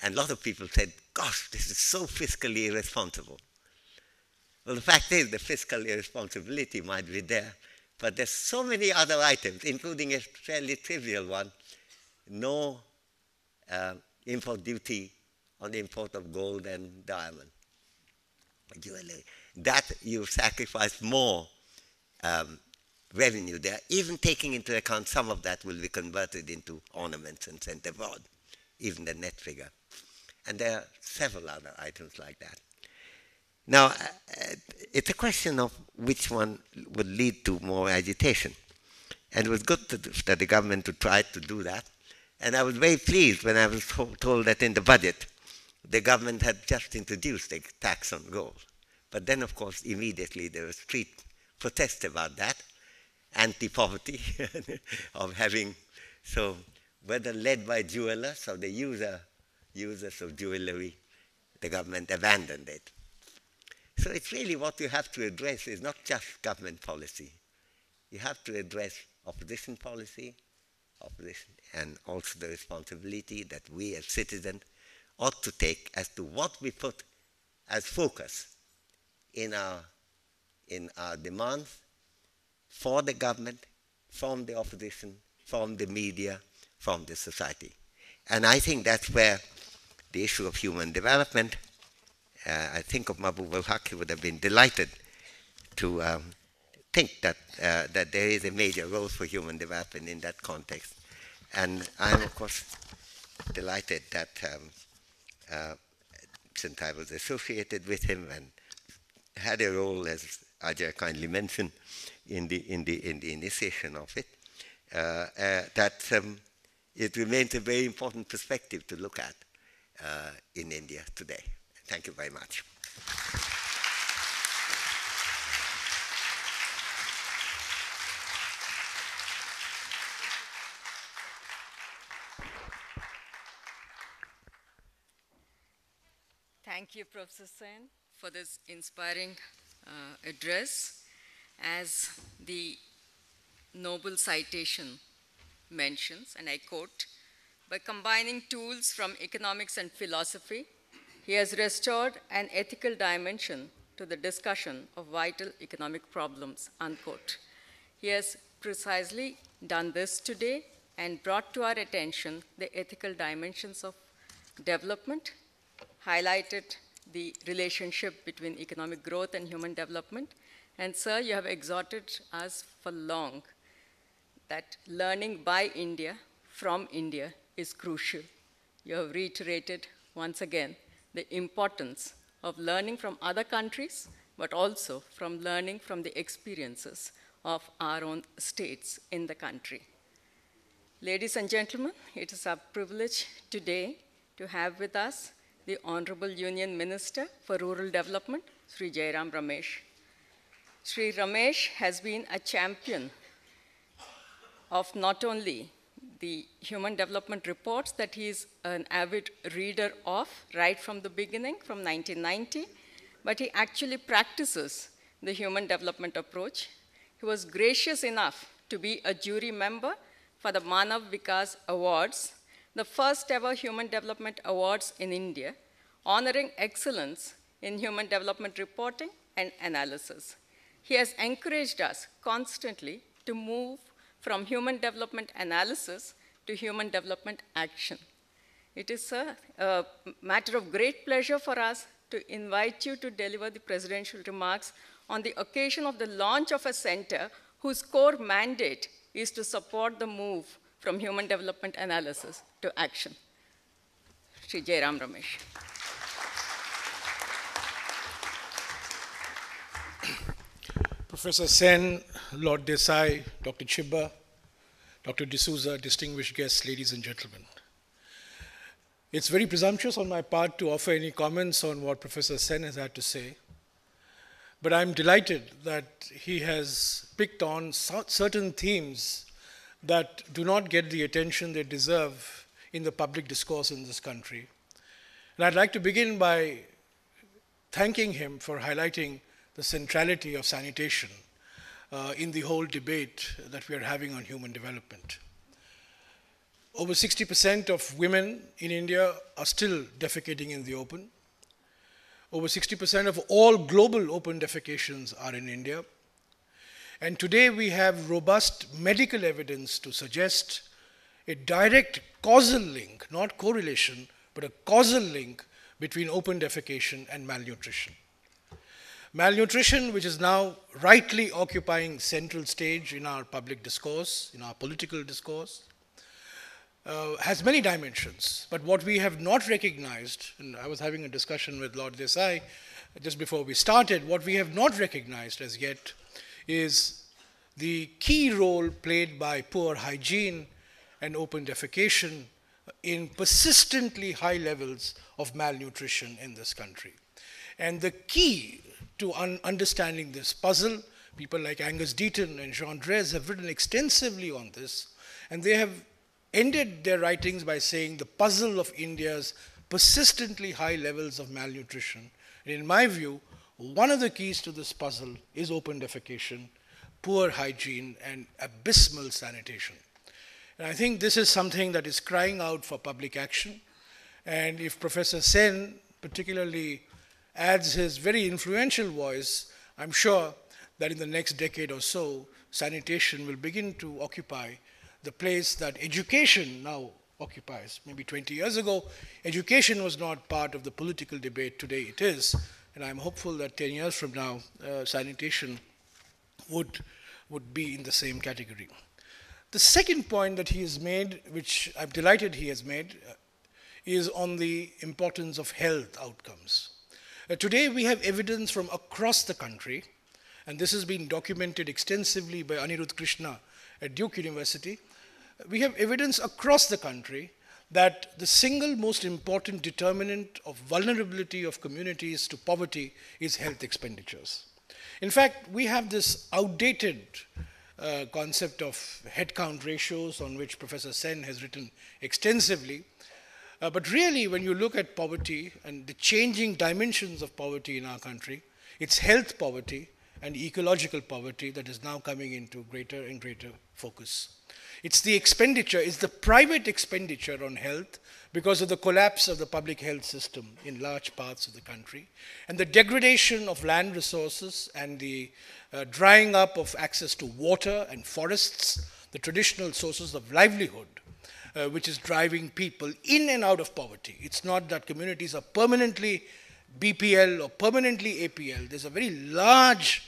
And a lot of people said, gosh, this is so fiscally irresponsible. Well, the fact is the fiscal irresponsibility might be there, but there's so many other items, including a fairly trivial one, no import duty on the import of gold and diamond, jewelry, that you sacrifice more revenue there, even taking into account some of that will be converted into ornaments and sent abroad, even the net figure. And there are several other items like that. Now, it's a question of which one would lead to more agitation. And it was good that the government to try to do that. And I was very pleased when I was told that in the budget, the government had just introduced a tax on gold. But then, of course, immediately there was street protest about that, anti-poverty of having, so whether led by jewelers or the users of jewelry, the government abandoned it. So it's really what you have to address is not just government policy. You have to address opposition policy, and also the responsibility that we as citizens ought to take as to what we put as focus in our demands for the government, from the opposition, from the media, from the society. And I think that's where the issue of human development, I think of Mahbub al-Haq, he would have been delighted to think that, that there is a major role for human development in that context. And I'm, of course, delighted that since I was associated with him and had a role, as Ajay kindly mentioned, in the initiation of it, that it remains a very important perspective to look at in India today. Thank you very much. Thank you, Professor Sen, for this inspiring address. As the noble citation mentions, and I quote, by combining tools from economics and philosophy, he has restored an ethical dimension to the discussion of vital economic problems, unquote. He has precisely done this today and brought to our attention the ethical dimensions of development, highlighted the relationship between economic growth and human development. And sir, you have exhorted us for long that learning by India, from India, is crucial. You have reiterated once again the importance of learning from other countries, but also from learning from the experiences of our own states in the country. Ladies and gentlemen, it is our privilege today to have with us the Honorable Union Minister for Rural Development, Shri Jairam Ramesh. Shri Ramesh has been a champion of not only the human development reports that he is an avid reader of right from the beginning, from 1990, but he actually practices the human development approach. he was gracious enough to be a jury member for the Manav Vikas Awards, the first ever Human Development Awards in India, honoring excellence in human development reporting and analysis. He has encouraged us constantly to move from human development analysis to human development action. It is a matter of great pleasure for us to invite you to deliver the presidential remarks on the occasion of the launch of a center whose core mandate is to support the move from human development analysis to action. Shri Jairam Ramesh. Professor Sen, Lord Desai, Dr. Chhibber, Dr. D'Souza, distinguished guests, ladies and gentlemen. It's very presumptuous on my part to offer any comments on what Professor Sen has had to say, but I'm delighted that he has picked on certain themes that do not get the attention they deserve in the public discourse in this country. And I'd like to begin by thanking him for highlighting the centrality of sanitation in the whole debate that we are having on human development. Over 60% of women in India are still defecating in the open. Over 60% of all global open defecations are in India. And today we have robust medical evidence to suggest a direct causal link, not correlation, but a causal link between open defecation and malnutrition. Malnutrition, which is now rightly occupying central stage in our public discourse, in our political discourse, has many dimensions. But what we have not recognized, and I was having a discussion with Lord Desai just before we started, what we have not recognized as yet is the key role played by poor hygiene and open defecation in persistently high levels of malnutrition in this country. And the key to understanding this puzzle, people like Angus Deaton and Jean Drèze have written extensively on this, and they have ended their writings by saying the puzzle of India's persistently high levels of malnutrition. And in my view, one of the keys to this puzzle is open defecation, poor hygiene, and abysmal sanitation. And I think this is something that is crying out for public action. And if Professor Sen particularly adds his very influential voice, I'm sure that in the next decade or so, sanitation will begin to occupy the place that education now occupies. Maybe 20 years ago, education was not part of the political debate. Today it is. And I'm hopeful that 10 years from now, sanitation would be in the same category. The second point that he has made, which I'm delighted he has made, is on the importance of health outcomes. Today we have evidence from across the country, and this has been documented extensively by Anirudh Krishna at Duke University. We have evidence across the country that the single most important determinant of vulnerability of communities to poverty is health expenditures. In fact, we have this outdated concept of headcount ratios on which Professor Sen has written extensively. But really, when you look at poverty and the changing dimensions of poverty in our country, it's health poverty and ecological poverty that is now coming into greater and greater focus. It's the expenditure, it's the private expenditure on health because of the collapse of the public health system in large parts of the country, and the degradation of land resources and the drying up of access to water and forests, the traditional sources of livelihood, which is driving people in and out of poverty. It's not that communities are permanently BPL or permanently APL. There's a very large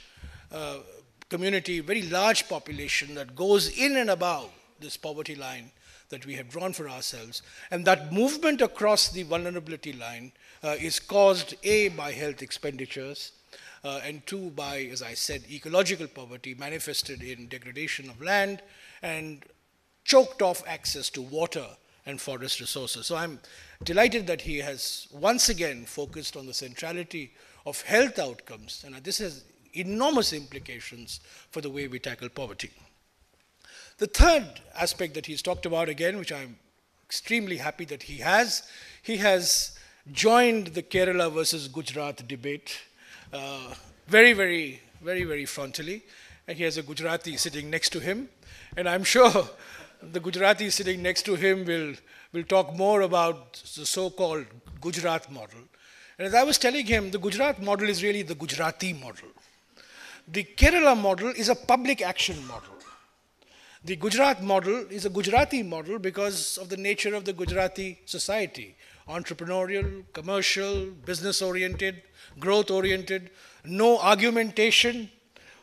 community, very large population that goes in and above this poverty line that we have drawn for ourselves. And that movement across the vulnerability line is caused, A, by health expenditures, and 2, by, as I said, ecological poverty manifested in degradation of land and choked off access to water and forest resources. So I'm delighted that he has once again focused on the centrality of health outcomes, and this has enormous implications for the way we tackle poverty. The third aspect that he's talked about again, which I'm extremely happy that he has joined the Kerala versus Gujarat debate very, very frontally. and he has a Gujarati sitting next to him. And I'm sure the Gujarati sitting next to him will talk more about the so-called Gujarat model. And as I was telling him, the Gujarat model is really the Gujarati model. The Kerala model is a public action model. The Gujarat model is a Gujarati model because of the nature of the Gujarati society. Entrepreneurial, commercial, business-oriented, growth-oriented, no argumentation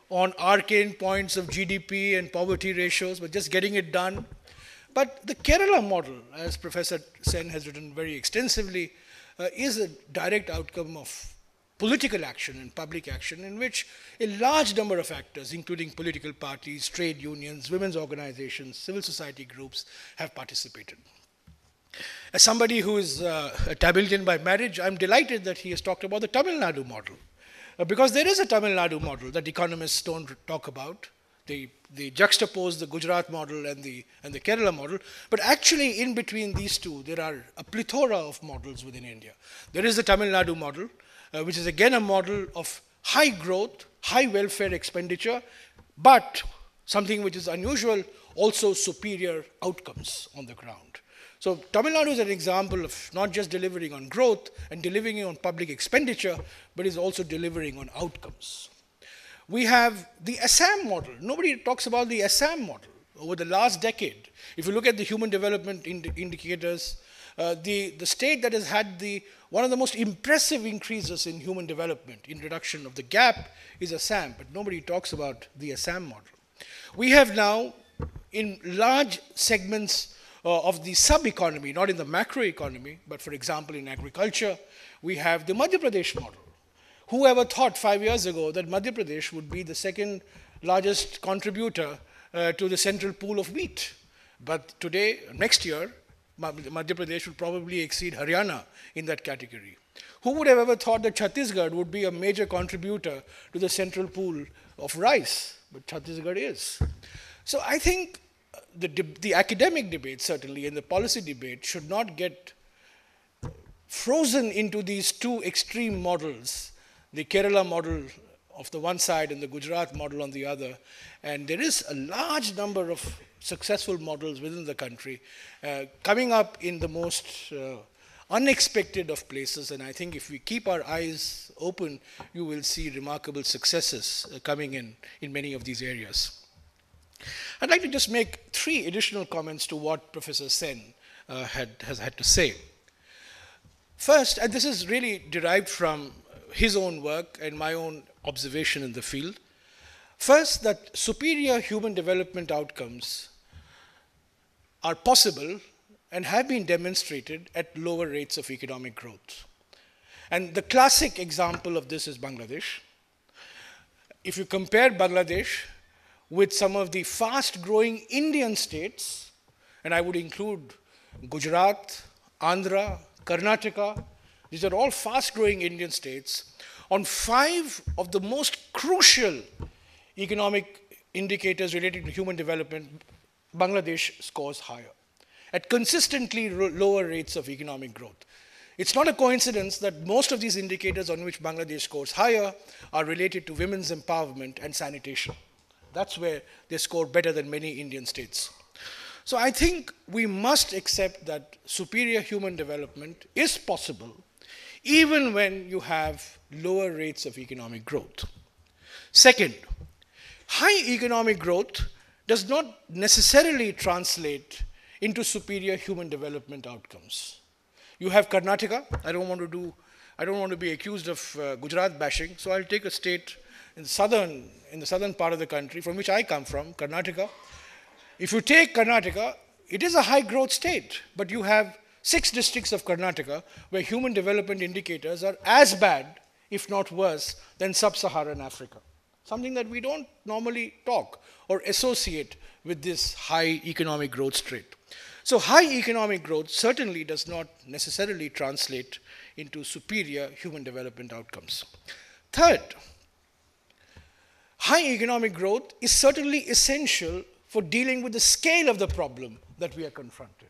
on arcane points of GDP and poverty ratios, but just getting it done. But the Kerala model, as Professor Sen has written very extensively, is a direct outcome of political action and public action in which a large number of actors, including political parties, trade unions, women's organizations, civil society groups, have participated. As somebody who is a Tamilian by marriage, I'm delighted that he has talked about the Tamil Nadu model. Because there is a Tamil Nadu model that economists don't talk about. They juxtapose the Gujarat model and the Kerala model. But actually, in between these two, there are a plethora of models within India. There is the Tamil Nadu model, which is again a model of high growth, high welfare expenditure, but something which is unusual, also superior outcomes on the ground. So Tamil Nadu is an example of not just delivering on growth and delivering on public expenditure, but is also delivering on outcomes. We have the Assam model. Nobody talks about the Assam model. Over the last decade, if you look at the human development indicators, the state that has had one of the most impressive increases in human development, in reduction of the gap, is Assam, but nobody talks about the Assam model. We have now, in large segments of the sub-economy, not in the macroeconomy, but for example in agriculture, we have the Madhya Pradesh model. Whoever thought 5 years ago that Madhya Pradesh would be the second largest contributor to the central pool of wheat? But today, next year, Madhya Pradesh will probably exceed Haryana in that category. Who would have ever thought that Chhattisgarh would be a major contributor to the central pool of rice? But Chhattisgarh is. So I think the academic debate, certainly, and the policy debate should not get frozen into these two extreme models, the Kerala model of the one side and the Gujarat model on the other. And there is a large number of successful models within the country coming up in the most unexpected of places. And I think if we keep our eyes open, you will see remarkable successes coming in many of these areas. I'd like to just make 3 additional comments to what Professor Sen has had to say. First, and this is really derived from his own work and my own observation in the field. First, that superior human development outcomes are possible and have been demonstrated at lower rates of economic growth. And the classic example of this is Bangladesh. If you compare Bangladesh with some of the fast-growing Indian states, and I would include Gujarat, Andhra, Karnataka, these are all fast-growing Indian states. On 5 of the most crucial economic indicators related to human development, Bangladesh scores higher at consistently lower rates of economic growth. It's not a coincidence that most of these indicators on which Bangladesh scores higher are related to women's empowerment and sanitation. That's where they score better than many Indian states. So I think we must accept that superior human development is possible even when you have lower rates of economic growth. Second, high economic growth does not necessarily translate into superior human development outcomes. You have Karnataka. I don't want to be accused of Gujarat bashing, so I'll take a state in the southern part of the country from which I come from, Karnataka. If you take Karnataka, it is a high growth state, but you have 6 districts of Karnataka where human development indicators are as bad, if not worse, than sub-Saharan Africa. Something that we don't normally talk or associate with this high economic growth trait. So high economic growth certainly does not necessarily translate into superior human development outcomes. Third, high economic growth is certainly essential for dealing with the scale of the problem that we are confronted.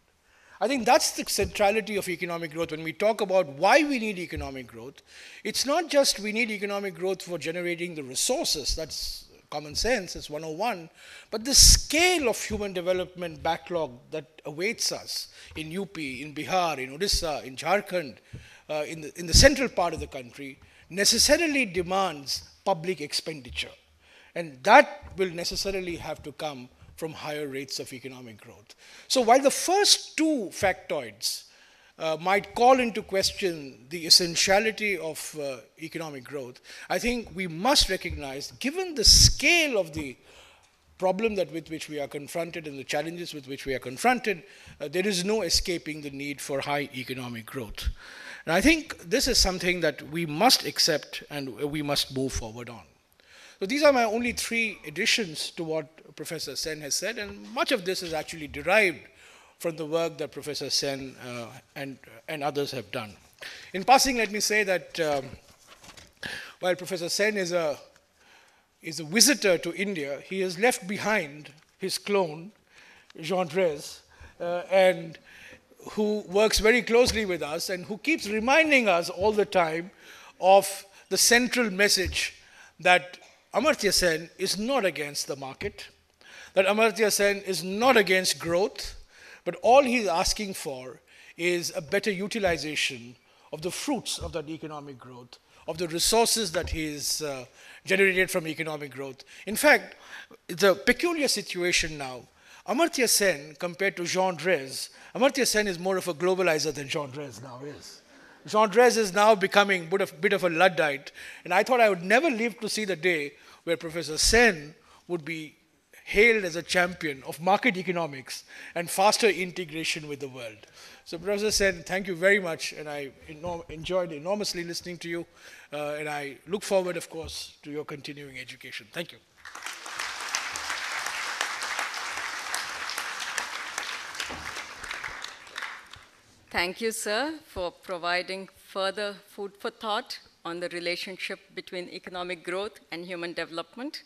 I think that's the centrality of economic growth. When we talk about why we need economic growth, it's not just we need economic growth for generating the resources, that's common sense, it's 101, but the scale of human development backlog that awaits us in UP, in Bihar, in Odisha, in Jharkhand, in the central part of the country, necessarily demands public expenditure. And that will necessarily have to come from higher rates of economic growth. So while the first two factoids might call into question the essentiality of economic growth, I think we must recognize, given the scale of the problem with which we are confronted and the challenges with which we are confronted, there is no escaping the need for high economic growth. And I think this is something that we must accept and we must move forward on. So these are my only three additions to what Professor Sen has said, and much of this is actually derived from the work that Professor Sen and others have done. In passing, let me say that while Professor Sen is a visitor to India, he has left behind his clone, Jean Drèze, and who works very closely with us and who keeps reminding us all the time of the central message that Amartya Sen is not against the market, that Amartya Sen is not against growth, but all he's asking for is a better utilization of the fruits of that economic growth, of the resources that he's generated from economic growth. In fact, it's a peculiar situation now. Amartya Sen, compared to Jean Drèze, Amartya Sen is more of a globalizer than Jean Drèze now is. Jean Drèze is now becoming a bit of a Luddite, and I thought I would never live to see the day where Professor Sen would be hailed as a champion of market economics and faster integration with the world. So Professor Sen, thank you very much, and I enjoyed enormously listening to you, and I look forward, of course, to your continuing education. Thank you. Thank you, sir, for providing further food for thought on the relationship between economic growth and human development,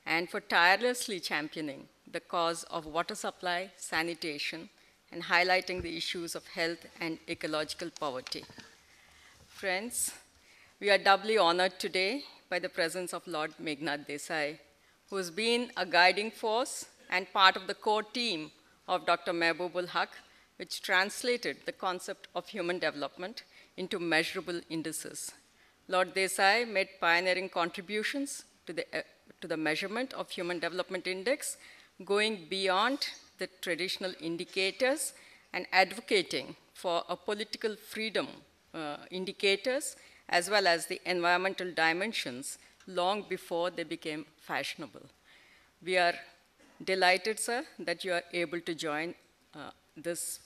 and for tirelessly championing the cause of water supply, sanitation, and highlighting the issues of health and ecological poverty. Friends, we are doubly honored today by the presence of Lord Meghnad Desai, who has been a guiding force and part of the core team of Dr. Mehboob-ul Haq, which translated the concept of human development into measurable indices. Lord Desai made pioneering contributions to the measurement of Human Development Index, going beyond the traditional indicators and advocating for a political freedom indicators, as well as the environmental dimensions, long before they became fashionable. We are delighted, sir, that you are able to join this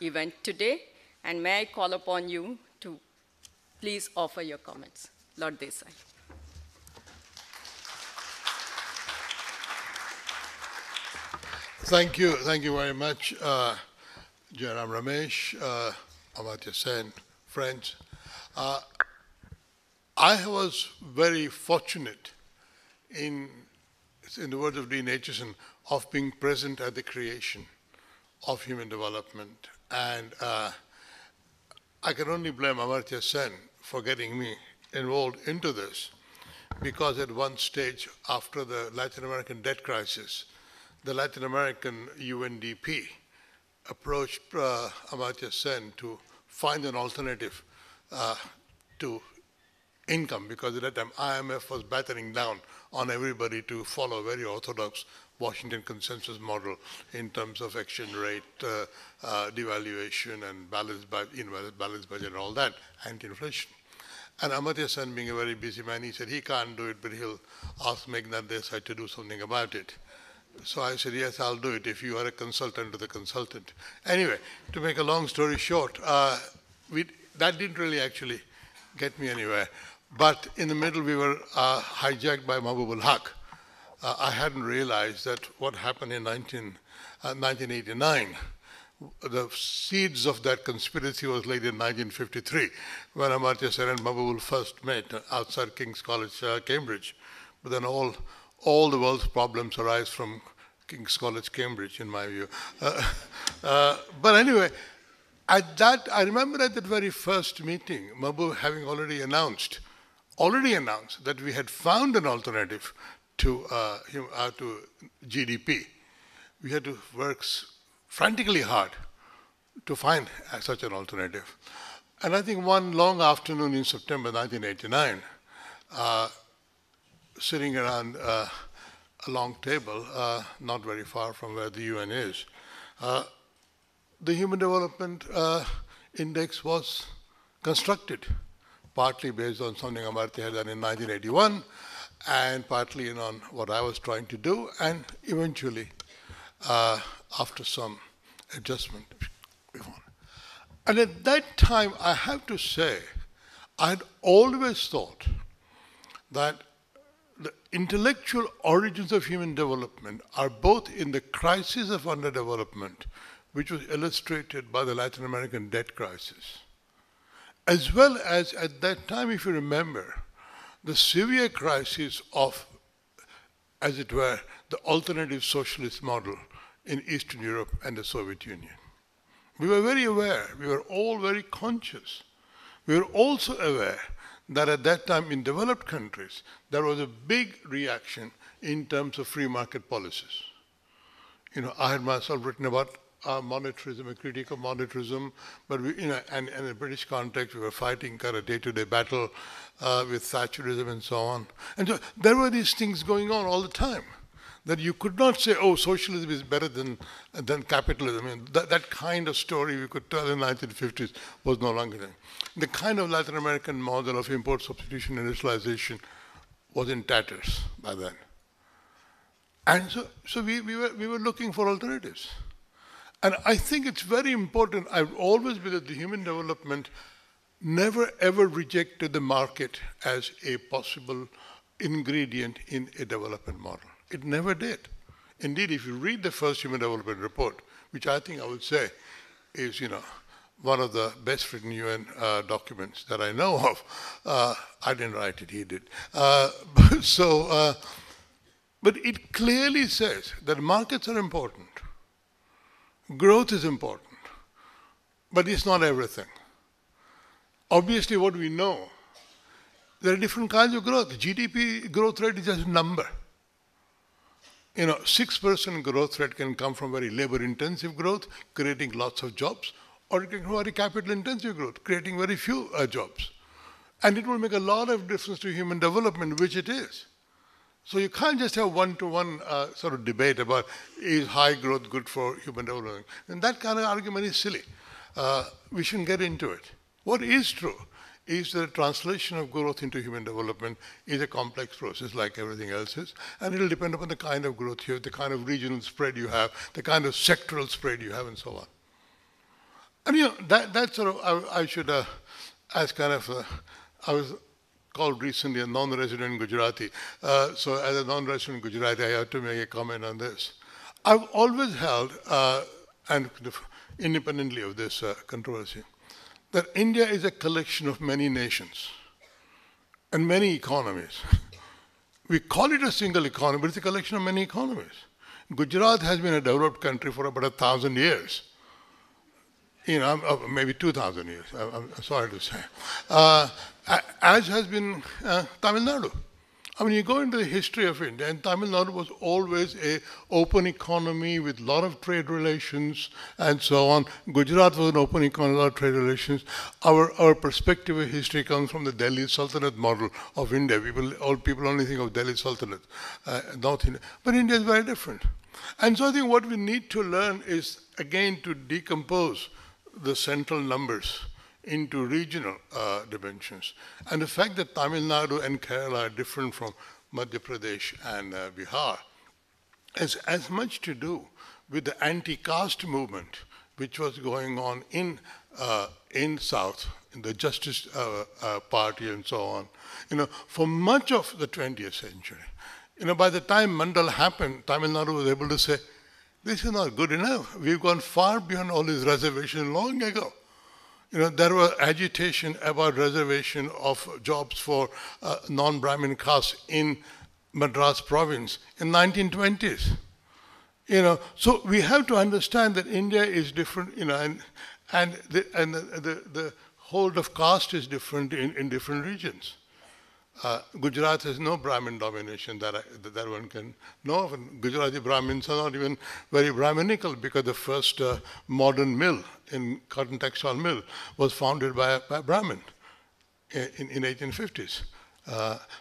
event today, and may I call upon you to please offer your comments. Lord Desai. Thank you very much, Jairam, Ramesh, Amartya Sen, friends. I was very fortunate, in the words of Dean Aitchison, of being present at the creation of human development. And I can only blame Amartya Sen for getting me involved into this, because at one stage after the Latin American debt crisis, the Latin American UNDP approached Amartya Sen to find an alternative to income, because at that time IMF was battering down on everybody to follow a very orthodox Washington consensus model in terms of exchange rate, devaluation, and balanced budget and all that, anti-inflation. And Amartya Sen, being a very busy man, he said he can't do it, but he'll ask Meghnad Desai to do something about it. So I said, yes, I'll do it if you are a consultant to the consultant. Anyway, to make a long story short, that didn't really actually get me anywhere. But in the middle, we were hijacked by Mehboob-ul Haq. I hadn't realized that what happened in 1989, the seeds of that conspiracy was laid in 1953, when Amartya Sen and Mehboob first met outside King's College, Cambridge. But then all the world's problems arise from King's College, Cambridge, in my view. But anyway, I remember at that very first meeting, Mehboob having already announced that we had found an alternative to GDP. We had to work frantically hard to find such an alternative. And I think one long afternoon in September 1989, sitting around a long table, not very far from where the UN is, the Human Development Index was constructed, partly based on something Amartya had done in 1981, and partly on what I was trying to do, and eventually, after some adjustment, we won. And at that time, I have to say, I had always thought that the intellectual origins of human development are both in the crisis of underdevelopment, which was illustrated by the Latin American debt crisis, as well as at that time, if you remember, the severe crisis of, as it were, the alternative socialist model in Eastern Europe and the Soviet Union. We were very aware, we were all very conscious. We were also aware that at that time in developed countries, there was a big reaction in terms of free market policies. I had myself written about monetarism, a critique of monetarism, but we, and in a British context, we were fighting kind of day-to-day battle with Thatcherism and so on. And so there were these things going on all the time, that you could not say, oh, socialism is better than capitalism. I mean, that kind of story we could tell in the 1950s was no longer there. The kind of Latin American model of import substitution and industrialization was in tatters by then. And so we were looking for alternatives. And I think it's very important. I've always believed that the human development never ever rejected the market as a possible ingredient in a development model. It never did. Indeed, if you read the first Human Development Report, which I think I would say is, one of the best written UN documents that I know of. I didn't write it, he did. But it clearly says that markets are important. Growth is important, but it's not everything. Obviously, what we know, there are different kinds of growth. GDP growth rate is just a number. 6% growth rate can come from very labor-intensive growth, creating lots of jobs, or it can come from very capital-intensive growth, creating very few jobs. And it will make a lot of difference to human development, which it is. So you can't just have one-to-one sort of debate about is high growth good for human development. And that kind of argument is silly. We shouldn't get into it. What is true is that the translation of growth into human development is a complex process like everything else is, and it will depend upon the kind of growth you have, the kind of regional spread you have, the kind of sectoral spread you have, and so on. And that sort of, I should, as kind of, I was called recently a non-resident Gujarati. So as a non-resident Gujarati, I have to make a comment on this. I've always held, and independently of this controversy, that India is a collection of many nations and many economies. We call it a single economy, but it's a collection of many economies. Gujarat has been a developed country for about 1,000 years. Maybe 2,000 years, I'm sorry to say. As has been Tamil Nadu. I mean, you go into the history of India, and Tamil Nadu was always an open economy with a lot of trade relations and so on. Gujarat was an open economy, a lot of trade relations. Our perspective of history comes from the Delhi Sultanate model of India. People only think of Delhi Sultanate, North India. But India is very different. And so I think what we need to learn is, again, to decompose the central numbers into regional dimensions. And the fact that Tamil Nadu and Kerala are different from Madhya Pradesh and Bihar has as much to do with the anti-caste movement which was going on in South, in the Justice Party and so on, for much of the 20th century. By the time Mandal happened, Tamil Nadu was able to say, this is not good enough. We've gone far beyond all these reservations long ago. There was agitation about reservation of jobs for non-Brahmin castes in Madras province in 1920s. So we have to understand that India is different, and the hold of caste is different in different regions. Gujarat has no Brahmin domination that one can know of. And Gujarati Brahmins are not even very Brahminical, because the first modern mill, in cotton textile mill, was founded by a Brahmin in 1850s.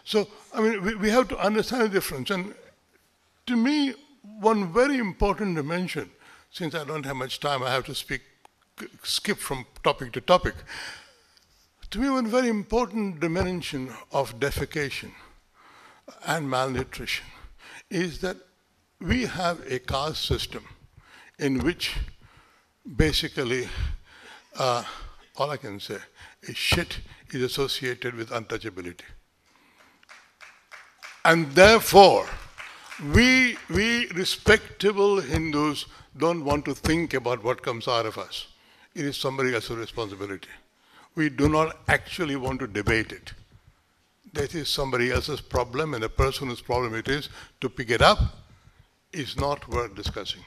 So, I mean, we have to understand the difference. And to me, one very important dimension, since I don't have much time, I have to skip from topic to topic. To me, one very important dimension of defecation and malnutrition is that we have a caste system in which basically, all I can say is shit is associated with untouchability. And therefore, we respectable Hindus don't want to think about what comes out of us. It is somebody else's responsibility. We do not actually want to debate it. That is somebody else's problem, and the person whose problem it is to pick it up is not worth discussing.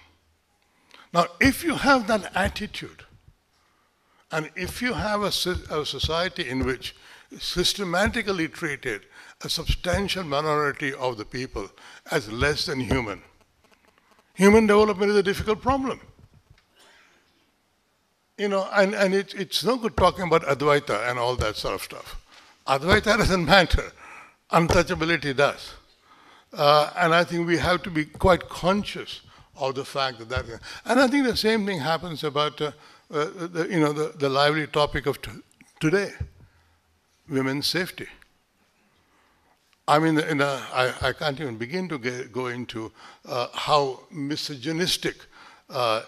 Now, if you have that attitude, and if you have a society in which systematically treated a substantial minority of the people as less than human, human development is a difficult problem. You know, and it's no good talking about Advaita and all that sort of stuff. Advaita doesn't matter. Untouchability does. And I think we have to be quite conscious of the fact that and I think the same thing happens about the lively topic of today, women's safety. I mean, I can't even begin to go into how misogynistic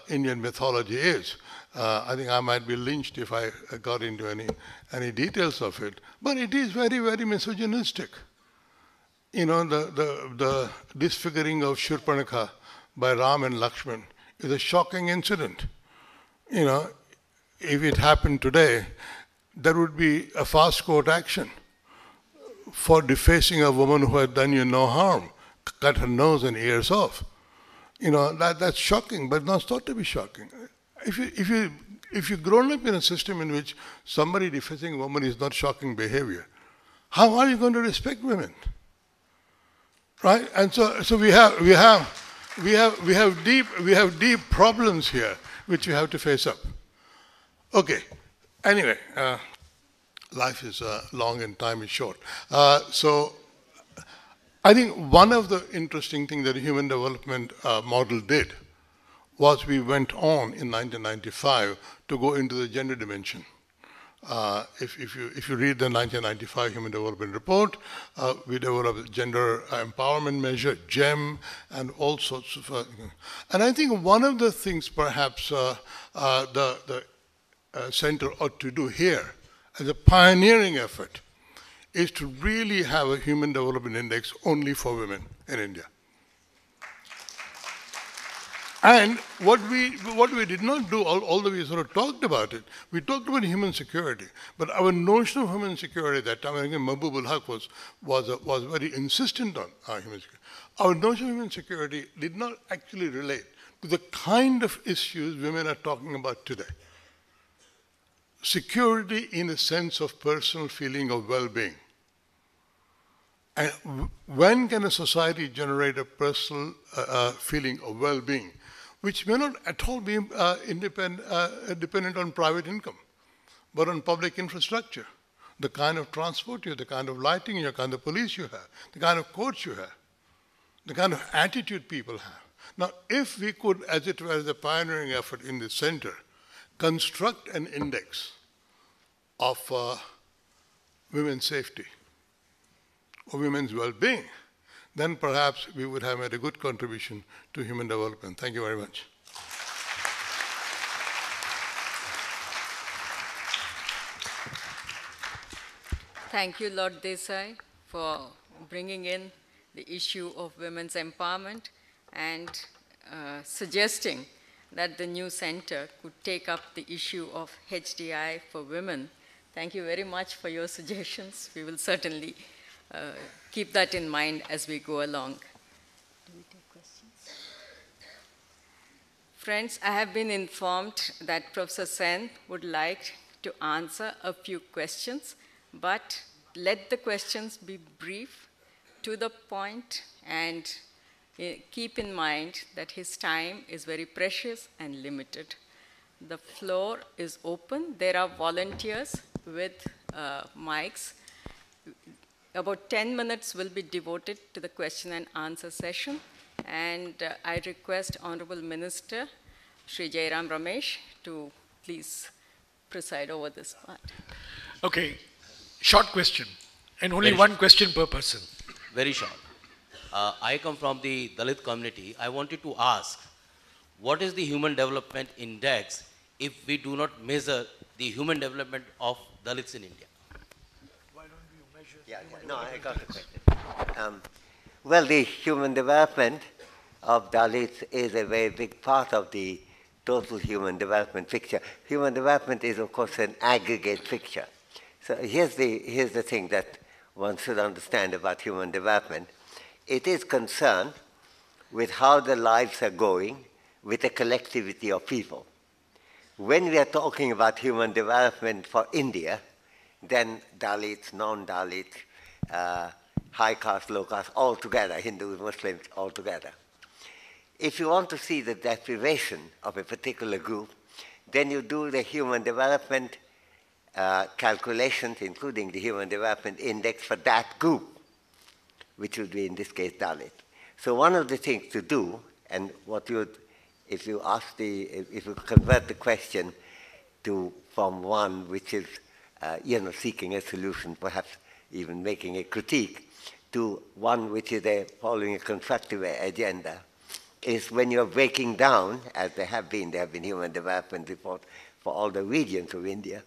Indian mythology is. I think I might be lynched if I got into any details of it. But it is very, very misogynistic. You know, the disfiguring of Shurpanakha by Ram and Lakshman is a shocking incident. You know, if it happened today, there would be a fast court action for defacing a woman who had done you no harm, cut her nose and ears off. You know, that's shocking, but not thought to be shocking. If you've grown up in a system in which somebody defacing a woman is not shocking behavior, how are you going to respect women? Right? And so we have deep problems here which we have to face up. Okay. Anyway, life is long and time is short. So I think one of the interesting things that the Human Development Model did was we went on in 1995 to go into the gender dimension. If you read the 1995 Human Development Report, we developed gender empowerment measure, GEM, and all sorts of. And I think one of the things perhaps the center ought to do here as a pioneering effort is to really have a Human Development Index only for women in India. And what we did not do, although we sort of talked about it, we talked about human security. But our notion of human security at that time, and again, Mahbub ul Haq was very insistent on human security. Our notion of human security did not actually relate to the kind of issues women are talking about today. Security in a sense of personal feeling of well-being. And when can a society generate a personal feeling of well-being, which may not at all be dependent on private income, but on public infrastructure, the kind of transport you have, the kind of lighting you have, the kind of police you have, the kind of courts you have, the kind of attitude people have. Now, if we could, as it were, as a pioneering effort in the center, construct an index of women's safety or women's well-being, then perhaps we would have made a good contribution to human development. Thank you very much. Thank you, Lord Desai, for bringing in the issue of women's empowerment and suggesting that the new center could take up the issue of HDI for women. Thank you very much for your suggestions. We will certainly keep that in mind as we go along. Do we take questions? Friends, I have been informed that Professor Sen would like to answer a few questions, but let the questions be brief, to the point, and keep in mind that his time is very precious and limited. The floor is open. There are volunteers with mics. About 10 minutes will be devoted to the question and answer session. And I request Honorable Minister, Shri Jairam Ramesh, to please preside over this part. Okay, short question, and only one question per person. Very short. I come from the Dalit community. I wanted to ask, what is the Human Development Index if we do not measure the human development of Dalits in India? Why don't you measure? No, I got the question. Well, the human development of Dalits is a very big part of the total human development picture. Human development is, of course, an aggregate picture. So here's the thing that one should understand about human development. It is concerned with how the lives are going with a collectivity of people. When we are talking about human development for India, then Dalits, non-Dalits, high caste, low caste, all together, Hindus, Muslims, all together. If you want to see the deprivation of a particular group, then you do the human development calculations, including the Human Development Index for that group, which would be in this case Dalit. So one of the things to do, and what you would, if you convert the question from one which is seeking a solution, perhaps even making a critique, to one which is following a constructive agenda, is when you're breaking down, as there have been human development reports for all the regions of India,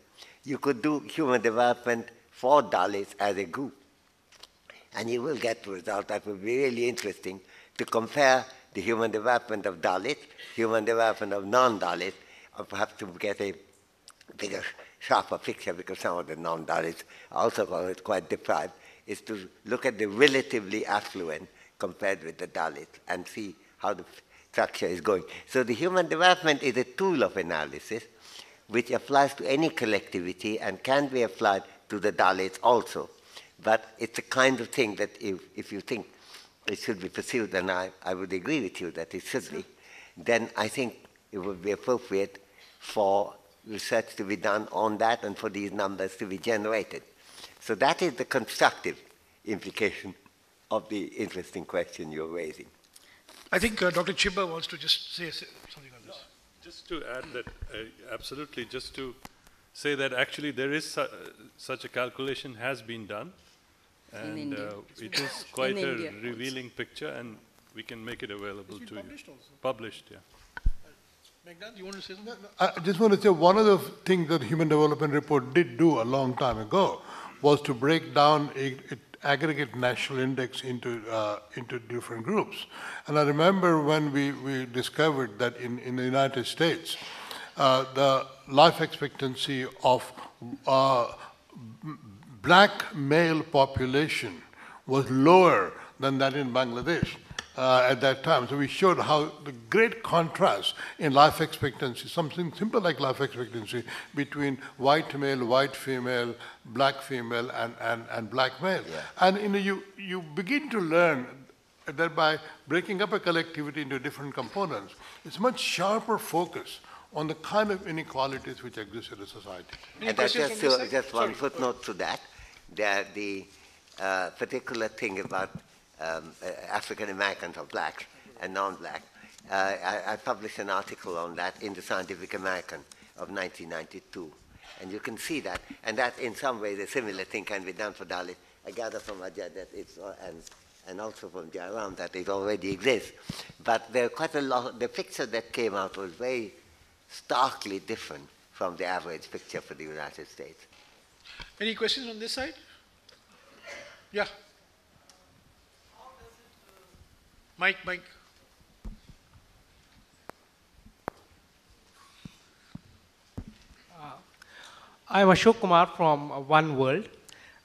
you could do human development for Dalits as a group. And you will get results that will be really interesting to compare the human development of Dalits, human development of non-Dalits, or perhaps to get a bigger, sharper picture, because some of the non-Dalits are also quite deprived, is to look at the relatively affluent compared with the Dalits and see how the structure is going. So the human development is a tool of analysis which applies to any collectivity and can be applied to the Dalits also. But it's a kind of thing that if you think it should be pursued, and I would agree with you that it should be, then I think it would be appropriate for research to be done on that and for these numbers to be generated. So that is the constructive implication of the interesting question you're raising. I think Dr. Chhibber wants to just say something on this. Just to add that, absolutely, just to say that actually there is such a calculation has been done, and it is quite a revealing picture, and we can make it available to you. Published, yeah. Meghnad, you want to say something? I just want to say one of the things that Human Development Report did do a long time ago was to break down aggregate national index into different groups. And I remember when we discovered that in the United States, the life expectancy of black male population was lower than that in Bangladesh at that time. So we showed how the great contrast in life expectancy, something simple like life expectancy, between white male, white female, black female, and black male. Yeah. And you begin to learn that by breaking up a collectivity into different components, it's much sharper focus on the kind of inequalities which exist in a society. And that's just one footnote to that. The particular thing about African Americans or blacks and non-black, I published an article on that in the Scientific American of 1992. And you can see that, and that in some ways a similar thing can be done for Dalit. I gather from Ajay that it's, and also from Jairam that it already exists. But there are quite a lot, the picture that came out was very starkly different from the average picture for the United States. Any questions on this side? Yeah. Mike. I'm Ashok Kumar from One World.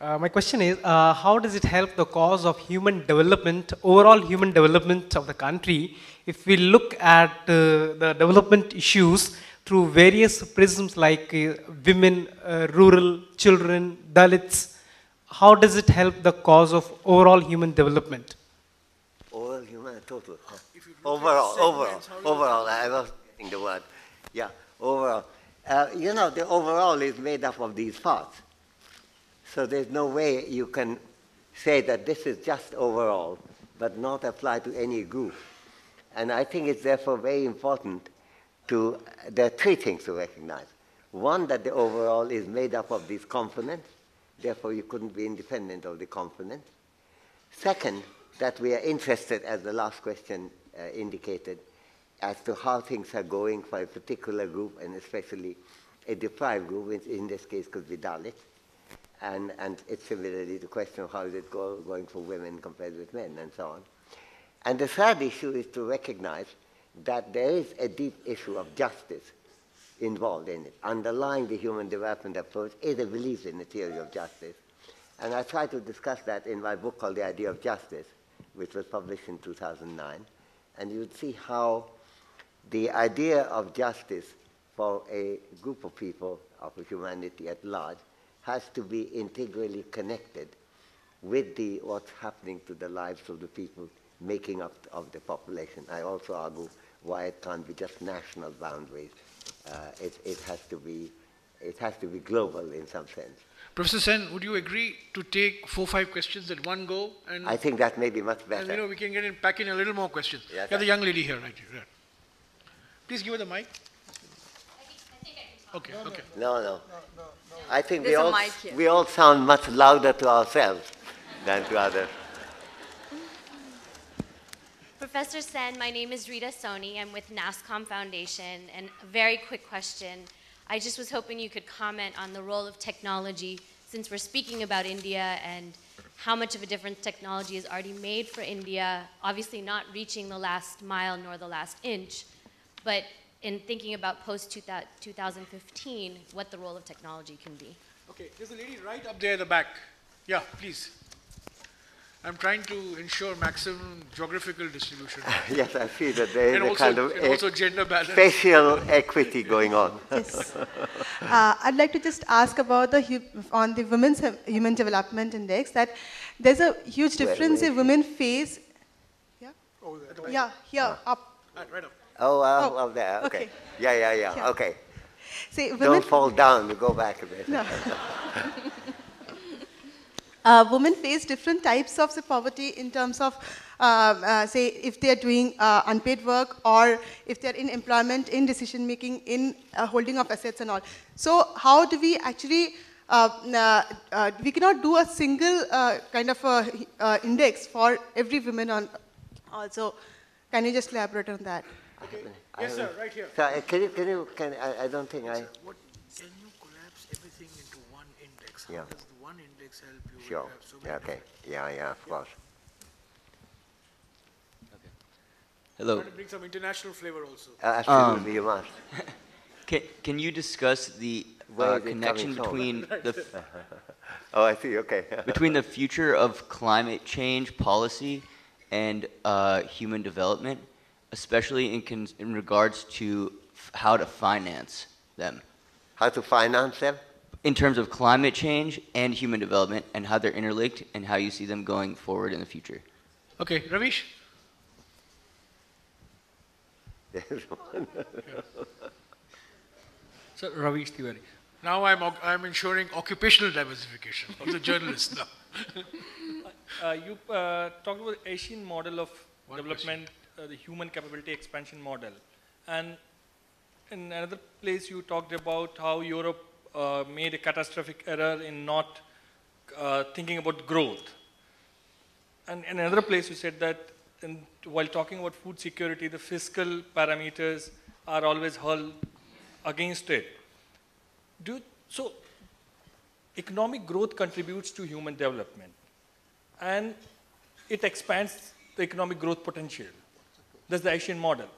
My question is, how does it help the cause of human development, overall human development of the country, if we look at the development issues through various prisms like women, rural, children, Dalits, how does it help the cause of overall human development? Overall human, total. Overall, I was getting the word. Yeah, overall. You know, the overall is made up of these parts. So there's no way you can say that this is just overall, but not apply to any group. And I think it's therefore very important there are three things to recognize. One, that the overall is made up of these components, therefore you couldn't be independent of the components. Second, that we are interested, as the last question indicated, as to how things are going for a particular group, and especially a deprived group, which in this case could be Dalit. And it's similarly the question of how is it going for women compared with men, and so on. And the third issue is to recognize that there is a deep issue of justice involved in it. Underlying the human development approach is a belief in the theory of justice. And I try to discuss that in my book called The Idea of Justice, which was published in 2009. And you'd see how the idea of justice for a group of people, of humanity at large, has to be integrally connected with what's happening to the lives of the people making up of the population. I also argue why it can't be just national boundaries. It has to be global in some sense. Professor Sen, would you agree to take 4 or 5 questions at one go? And I think that may be much better. And we can pack in a little more questions. Yes, the young lady here, right here. Please give her the mic. Okay. No. I think There's we all sound much louder to ourselves than to others. Professor Sen, my name is Rita Soni. I'm with NASCOM Foundation. And a very quick question. I just was hoping you could comment on the role of technology, since we're speaking about India and how much of a difference technology has already made for India, obviously not reaching the last mile nor the last inch, but in thinking about post-2015, what the role of technology can be. Okay, there's a lady right up there at the back. Yeah, please. I'm trying to ensure maximum geographical distribution. Yes, I see that there is also gender balance. Spatial equity going on. Yes. I'd like to just ask about on the Women's Human Development Index, that there's a huge difference in women face. Yeah? Oh, yeah, here, up. Right up. Up there, okay. Yeah, okay. See, Don't fall down, you go back a bit. No. Women face different types of poverty in terms of, say, if they are doing unpaid work, or if they're in employment, in decision making, in holding of assets and all. So how do we actually, we cannot do a single kind of index for every woman also. Can you just elaborate on that? Okay. Yes, sir, right here. So, I don't think Can you collapse everything into one index? How does the one index help you? Sure. Okay. Yeah, of course. Okay. Hello. Try to bring some international flavor also. Absolutely, you must. Can you discuss the connection between the oh, I see. Okay. between the future of climate change policy and human development, especially in regards to how to finance them? How to finance them? In terms of climate change and human development, and how they're interlinked, and how you see them going forward in the future. Okay, Ramesh? So, Ramesh Tiwari. Now I'm ensuring occupational diversification of the journalists now. You talked about the Asian model of development, the human capability expansion model. And in another place you talked about how Europe made a catastrophic error in not thinking about growth. And in another place you said that while talking about food security, the fiscal parameters are always hurled against it. So economic growth contributes to human development, and it expands the economic growth potential. That's the Asian model.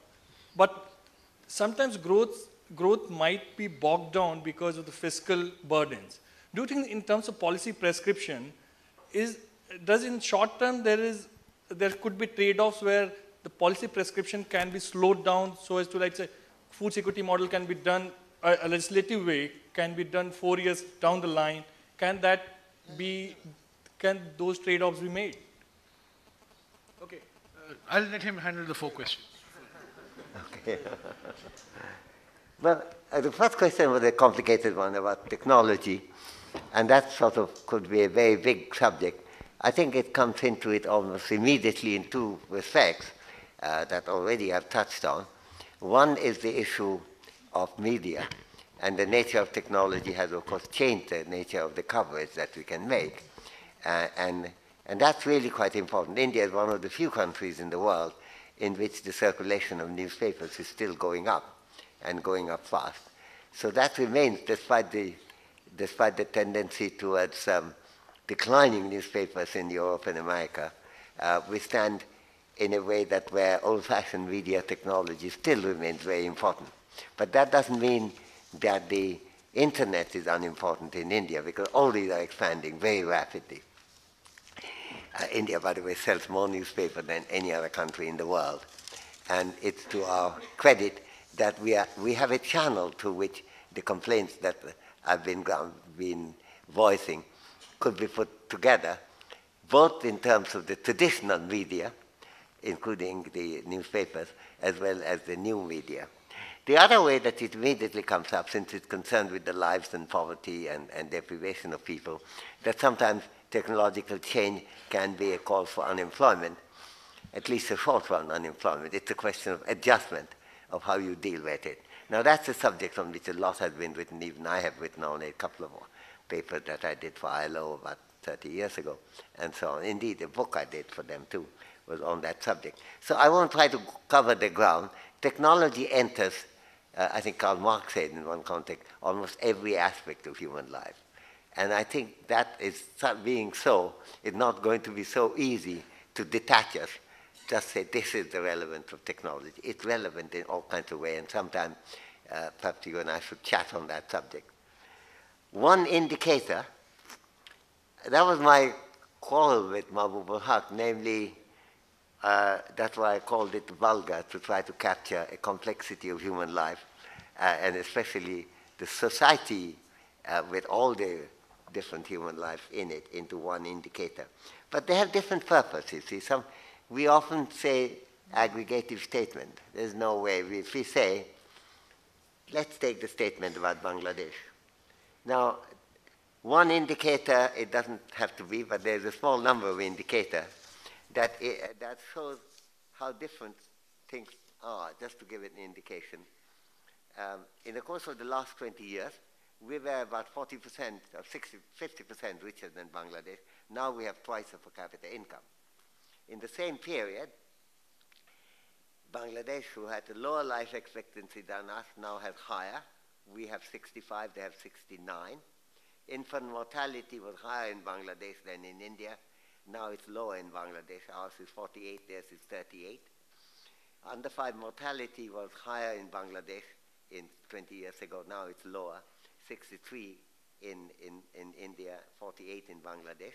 But sometimes growth might be bogged down because of the fiscal burdens. Do you think in terms of policy prescription, does in short term there could be trade-offs where the policy prescription can be slowed down so as to, like, say, food security model can be done, a legislative way can be done 4 years down the line? Can that be can those trade-offs be made? Okay, I'll let him handle the 4 questions. Okay. Well, the first question was a complicated one about technology, and that sort of could be a very big subject. I think it comes into it almost immediately in 2 respects that already I've touched on. One is the issue of media, and the nature of technology has, of course, changed the nature of the coverage that we can make. And that's really quite important. India is one of the few countries in the world in which the circulation of newspapers is still going up, and going up fast. So that remains, despite the tendency towards declining newspapers in Europe and America. We stand in a way that where old-fashioned media technology still remains very important. But that doesn't mean that the internet is unimportant in India, because all these are expanding very rapidly. India, by the way, sells more newspaper than any other country in the world. And it's to our credit that we have a channel to which the complaints that I've been voicing could be put together, both in terms of the traditional media, including the newspapers, as well as the new media. The other way that it immediately comes up, since it's concerned with the lives and poverty and deprivation of people, that sometimes technological change can be a call for unemployment, at least a short-run unemployment. It's a question of adjustment of how you deal with it. Now, that's a subject on which a lot has been written. Even I have written on a couple of papers that I did for ILO about 30 years ago, and so on. Indeed, a book I did for them, too, was on that subject. So I won't try to cover the ground. Technology enters, I think Karl Marx said in one context, almost every aspect of human life. And I think that is, being so, it's not going to be so easy to detach us, just say this is the relevance of technology. It's relevant in all kinds of ways, and sometime perhaps you and I should chat on that subject. One indicator, that was my quarrel with Mahbub al-Haq, namely, that's why I called it vulgar, to try to capture a complexity of human life, and especially the society with all the different human life in it, into one indicator. But they have different purposes. See, we often say aggregative statement. There's no way. If we say, let's take the statement about Bangladesh. Now, one indicator, it doesn't have to be, but there's a small number of indicators that shows how different things are, just to give it an indication. In the course of the last 20 years, we were about 40% or 50% richer than Bangladesh. Now we have twice the per capita income. In the same period, Bangladesh, who had a lower life expectancy than us, now has higher. We have 65, they have 69. Infant mortality was higher in Bangladesh than in India. Now it's lower in Bangladesh. Ours is 48, theirs is 38. Under 5 mortality was higher in Bangladesh in 20 years ago. Now it's lower, 63 in India, 48 in Bangladesh.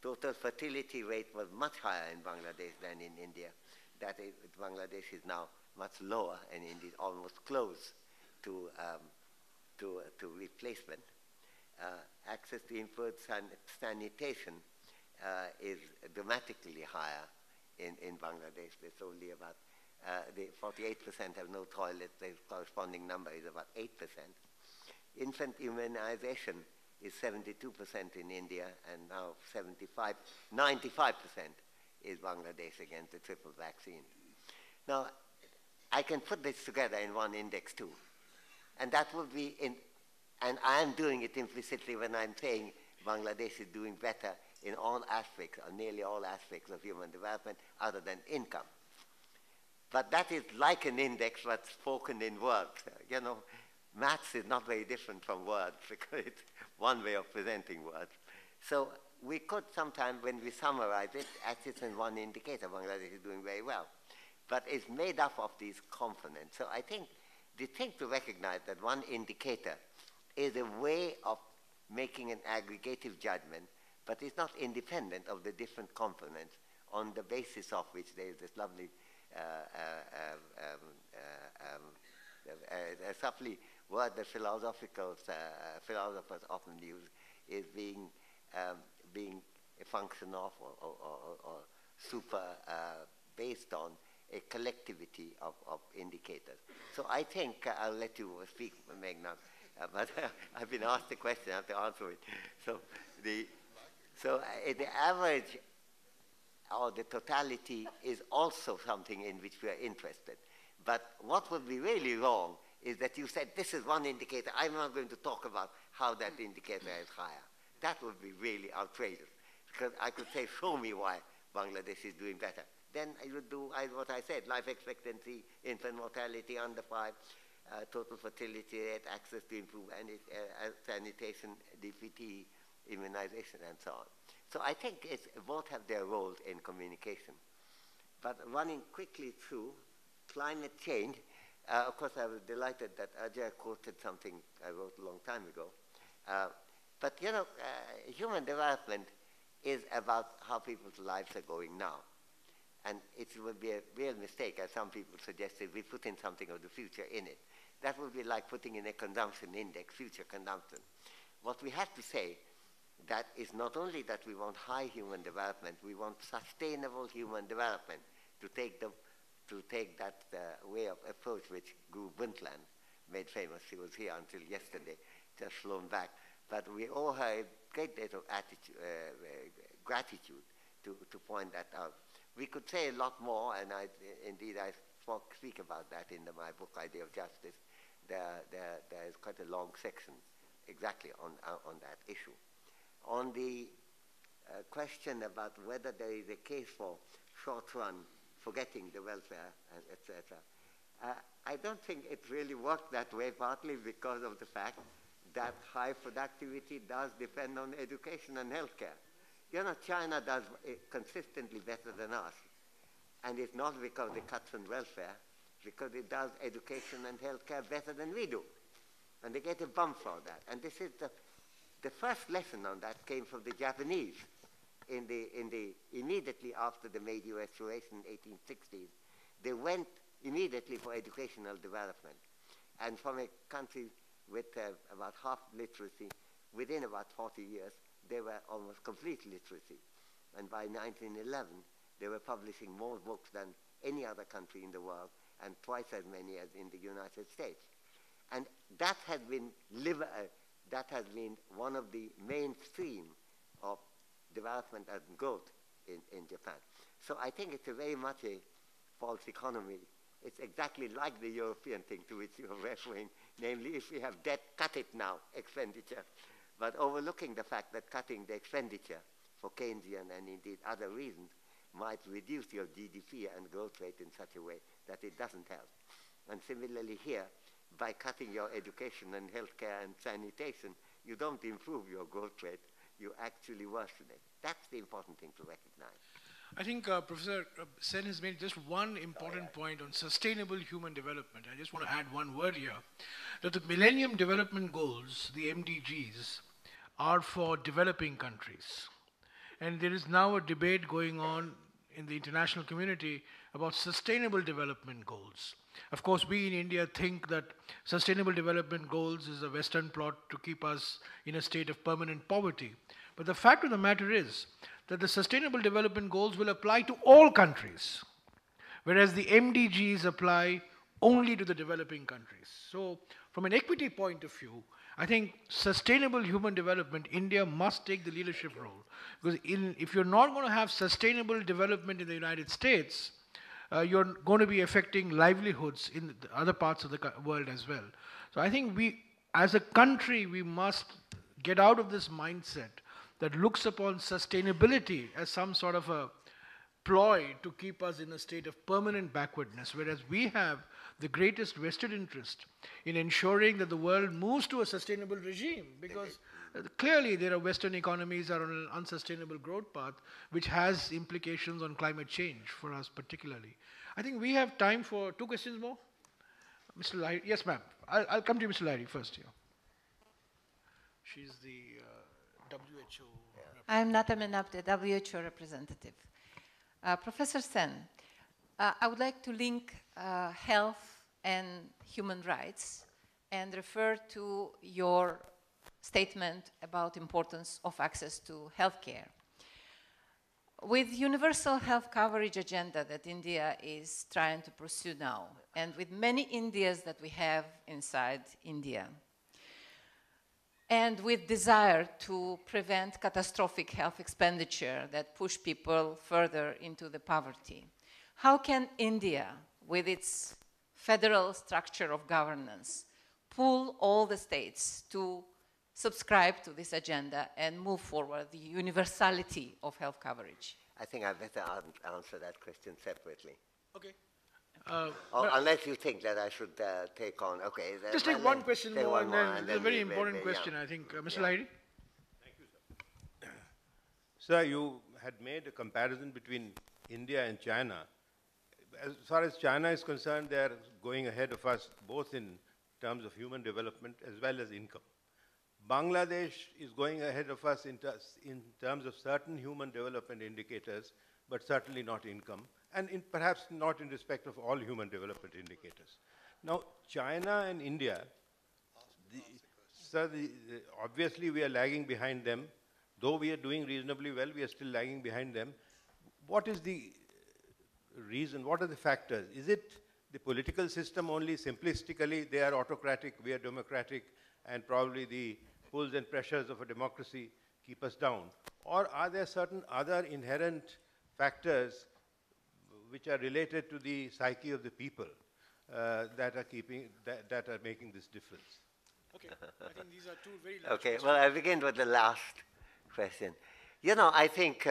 Total fertility rate was much higher in Bangladesh than in India. That is, Bangladesh is now much lower and indeed almost close to replacement. Access to improved sanitation is dramatically higher in Bangladesh. There's only about, the 48% have no toilets. The corresponding number is about 8%. Infant immunization is 72% in India, and now 95% is Bangladesh against the triple vaccine. Now, I can put this together in one index too, and that would be and I am doing it implicitly when I'm saying Bangladesh is doing better in all aspects, or nearly all aspects of human development, other than income. But that is like an index but spoken in words. You know, maths is not very different from words, because it's one way of presenting words. So we could sometimes, when we summarize it, as it's in one indicator, Bangladesh is doing very well. But it's made up of these components. So I think the thing to recognize that one indicator is a way of making an aggregative judgment, but it's not independent of the different components on the basis of which there is this lovely subtly word that philosophers often use, is being a function of or super based on a collectivity of indicators. So I think I'll let you speak, Meghnad, but I've been asked the question, I have to answer it. So the average or the totality is also something in which we are interested. But what would be really wrong is that you said, this is one indicator, I'm not going to talk about how that indicator is higher. That would be really outrageous, because I could say, show me why Bangladesh is doing better. Then I would do what I said, life expectancy, infant mortality under 5, total fertility rate, access to improved sanitation, DPT, immunization, and so on. So I think both have their roles in communication. But running quickly through climate change, of course I was delighted that Ajay quoted something I wrote a long time ago. But you know, human development is about how people's lives are going now. And it would be a real mistake, as some people suggested, we put in something of the future in it. That would be like putting in a consumption index, future consumption. What we have to say that is not only that we want high human development, we want sustainable human development to take that way of approach which Guru Brundtland made famous. He was here until yesterday, just flown back. But we all have a great deal of gratitude to point that out. We could say a lot more, and I speak about that in my book, Idea of Justice. There is quite a long section exactly on that issue. On the question about whether there is a case for short-run forgetting the welfare, etc., I don't think it really worked that way, partly because of the fact that high productivity does depend on education and healthcare. You know, China does consistently better than us. And it's not because it cuts on welfare, because it does education and healthcare better than we do. And they get a bump for that. And this is the first lesson on that came from the Japanese immediately after the Meiji Restoration in 1860s. They went immediately for educational development. And from a country with about half literacy, within about 40 years, they were almost complete literacy. And by 1911, they were publishing more books than any other country in the world, and twice as many as in the United States. And that has been one of the mainstream of development and growth in Japan. So I think it's very much a false economy. It's exactly like the European thing to which you are referring, namely, if we have debt, cut it now, expenditure. But overlooking the fact that cutting the expenditure for Keynesian and indeed other reasons might reduce your GDP and growth rate in such a way that it doesn't help. And similarly here, by cutting your education and healthcare and sanitation, you don't improve your growth rate, you actually worsen it. That's the important thing to recognize. I think Professor Sen has made just one important point on sustainable human development. I just want to add one word here, that the Millennium Development Goals, the MDGs, are for developing countries. And there is now a debate going on in the international community about sustainable development goals. Of course, we in India think that sustainable development goals is a Western plot to keep us in a state of permanent poverty. But the fact of the matter is that the sustainable development goals will apply to all countries, whereas the MDGs apply only to the developing countries. So from an equity point of view, I think sustainable human development, India must take the leadership role. Because if you're not going to have sustainable development in the United States, you're going to be affecting livelihoods in the other parts of the world as well. So I think we, as a country, we must get out of this mindset that looks upon sustainability as some sort of a ploy to keep us in a state of permanent backwardness, whereas we have the greatest vested interest in ensuring that the world moves to a sustainable regime, because clearly there are Western economies that are on an unsustainable growth path, which has implications on climate change for us particularly. I think we have time for 2 questions more. Mr. Lahiri, yes ma'am. I'll come to you, Mr. Lahiri, first here. She's the WHO. I'm Nata Menab, the WHO representative. Professor Sen, I would like to link health and human rights and refer to your statement about importance of access to healthcare. With universal health coverage agenda that India is trying to pursue now, and with many Indias that we have inside India, and with desire to prevent catastrophic health expenditure that push people further into the poverty, how can India, with its federal structure of governance, pull all the states to subscribe to this agenda and move forward the universality of health coverage? I think I better answer that question separately. Okay. Unless you think that I should take on, okay. Just take one question more, and then it's a very important question, I think. Mr. Lahiri? Thank you, sir. Sir, you had made a comparison between India and China. As far as China is concerned, they are going ahead of us both in terms of human development as well as income. Bangladesh is going ahead of us in terms of certain human development indicators, but certainly not income, and perhaps not in respect of all human development indicators. Now, China and India, obviously we are lagging behind them. Though we are doing reasonably well, we are still lagging behind them. What is the reason? What are the factors? Is it the political system only? Simplistically, they are autocratic, we are democratic, and probably the pulls and pressures of a democracy keep us down? Or are there certain other inherent factors which are related to the psyche of the people that are making this difference? Okay, I think these are two very large questions. Well, I begin with the last question. You know, I think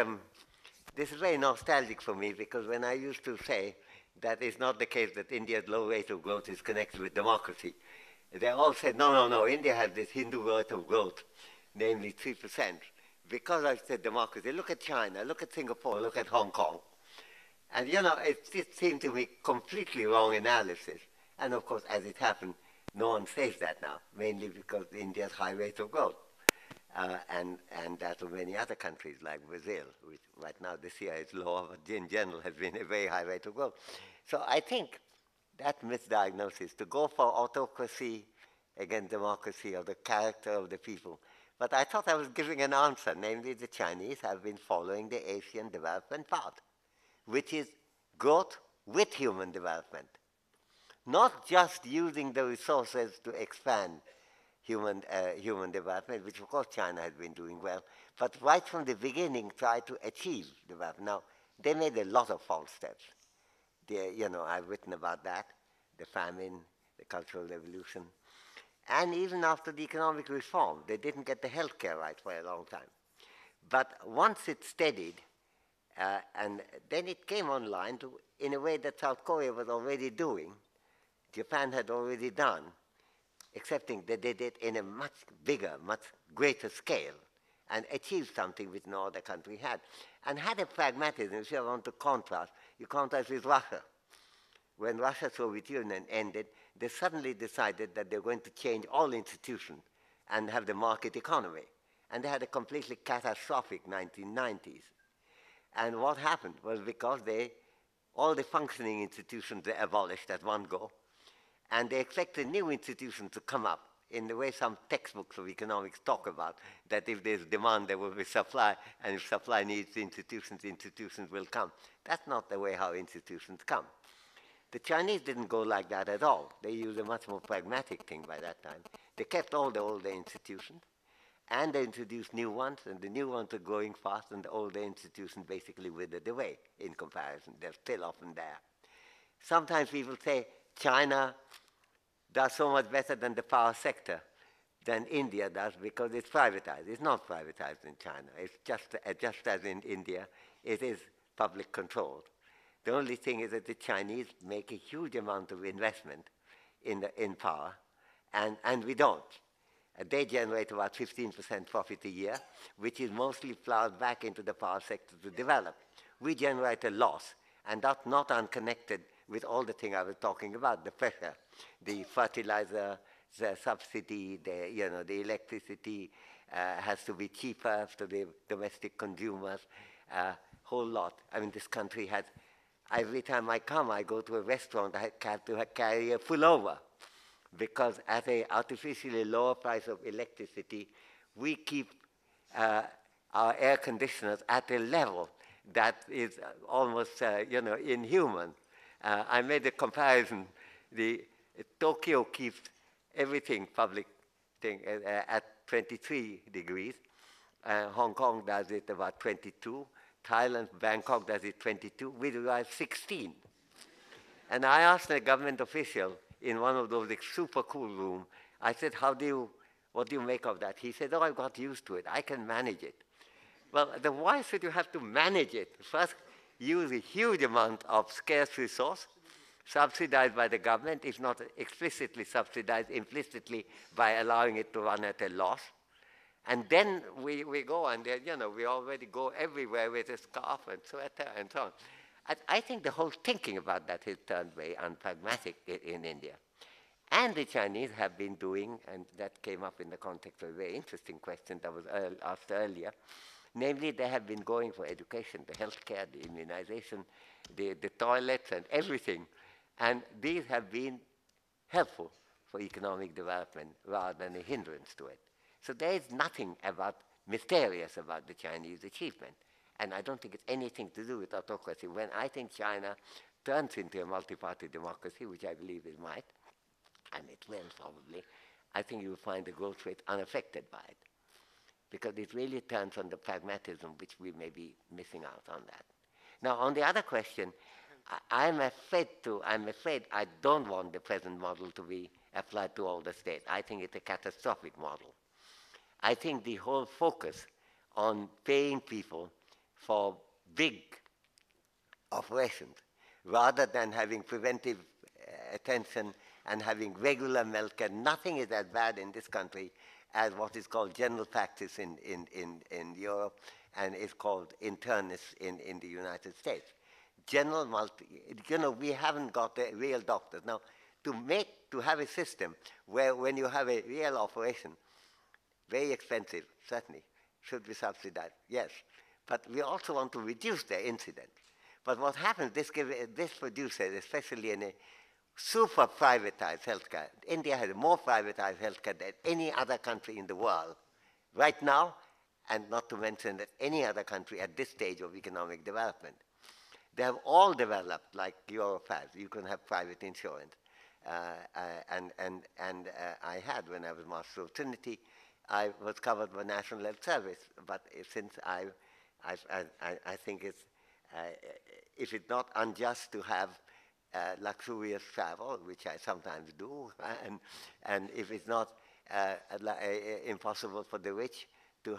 this is very nostalgic for me, because when I used to say that it's not the case that India's low rate of growth is connected with democracy, they all said, no, India has this Hindu rate of growth, namely 3%. Because I said democracy, look at China, look at Singapore, look at Hong Kong. And, you know, it seemed to me completely wrong analysis. And, of course, as it happened, no one says that now, mainly because India's high rate of growth. And that of many other countries like Brazil, which right now this year is lower, but in general has been a very high rate of growth. So I think that misdiagnosis, to go for autocracy against democracy, or the character of the people. But I thought I was giving an answer, namely the Chinese have been following the Asian development path, which is growth with human development. Not just using the resources to expand human development, which of course China has been doing well, but right from the beginning try to achieve development. Now, they made a lot of false steps. You know, I've written about that, the famine, the Cultural Revolution. And even after the economic reform, they didn't get the healthcare right for a long time. But once it steadied, and then it came online in a way that South Korea was already doing, Japan had already done, excepting they did it in a much bigger, much greater scale, and achieved something which no other country had. And had a pragmatism, if you want to contrast, you contrast with Russia. When Russia-Soviet Union ended, they suddenly decided that they were going to change all institutions and have the market economy. And they had a completely catastrophic 1990s. And what happened was because all the functioning institutions they abolished at one go, and they expected new institutions to come up in the way some textbooks of economics talk about, that if there's demand, there will be supply, and if supply needs institutions, institutions will come. That's not the way how institutions come. The Chinese didn't go like that at all. They used a much more pragmatic thing by that time. They kept all the older institutions, and they introduced new ones, and the new ones are growing fast, and the older institutions basically withered away in comparison. They're still often there. Sometimes people say China does so much better than the power sector than India does because it's privatized. It's not privatized in China. It's just as in India, it is public controlled. The only thing is that the Chinese make a huge amount of investment in power, and we don't. They generate about 15% profit a year, which is mostly plowed back into the power sector to develop. We generate a loss, and that's not unconnected with all the things I was talking about, the pressure, the fertilizer, the subsidy, the electricity has to be cheaper to the domestic consumers, whole lot. I mean, this country has, every time I come, I go to a restaurant, I have to carry a pullover, because at an artificially lower price of electricity, we keep our air conditioners at a level that is almost, inhuman. I made a comparison. Tokyo keeps everything public thing at 23 degrees. Hong Kong does it about 22. Thailand, Bangkok does it 22. We do 16. And I asked a government official in one of those super cool rooms, I said, what do you make of that? He said, oh, I've got used to it. I can manage it. Well, then why should you have to manage it? First, use a huge amount of scarce resource, subsidized by the government, if not explicitly subsidized, implicitly by allowing it to run at a loss. And then we go, and we already go everywhere with a scarf and sweater and so on. I think the whole thinking about that has turned very unpragmatic in India. And the Chinese have been doing, and that came up in the context of a very interesting question that was asked earlier, namely they have been going for education, the healthcare, the immunization, the toilets and everything. And these have been helpful for economic development rather than a hindrance to it. So there is nothing mysterious about the Chinese achievement. And I don't think it's anything to do with autocracy. When I think China turns into a multi-party democracy, which I believe it might, and it will probably, I think you will find the growth rate unaffected by it. Because it really turns on the pragmatism, which we may be missing out on that. Now, on the other question, I'm afraid I don't want the present model to be applied to all the states. I think it's a catastrophic model. I think the whole focus on paying people for big operations rather than having preventive attention and having regular healthcare. Nothing is as bad in this country as what is called general practice in Europe and is called internists in the United States. We haven't got the real doctors. Now, to have a system where when you have a real operation, very expensive, certainly, should be subsidized, yes. But we also want to reduce their incidence. But what happens, this produces, especially in a super privatized healthcare. India has more privatized healthcare than any other country in the world right now, and not to mention that any other country at this stage of economic development. They have all developed like Europe has. You can have private insurance. And I had, when I was Master of Trinity, I was covered by National Health Service. But since I think if it's not unjust to have luxurious travel, which I sometimes do, and if it's not impossible for the rich to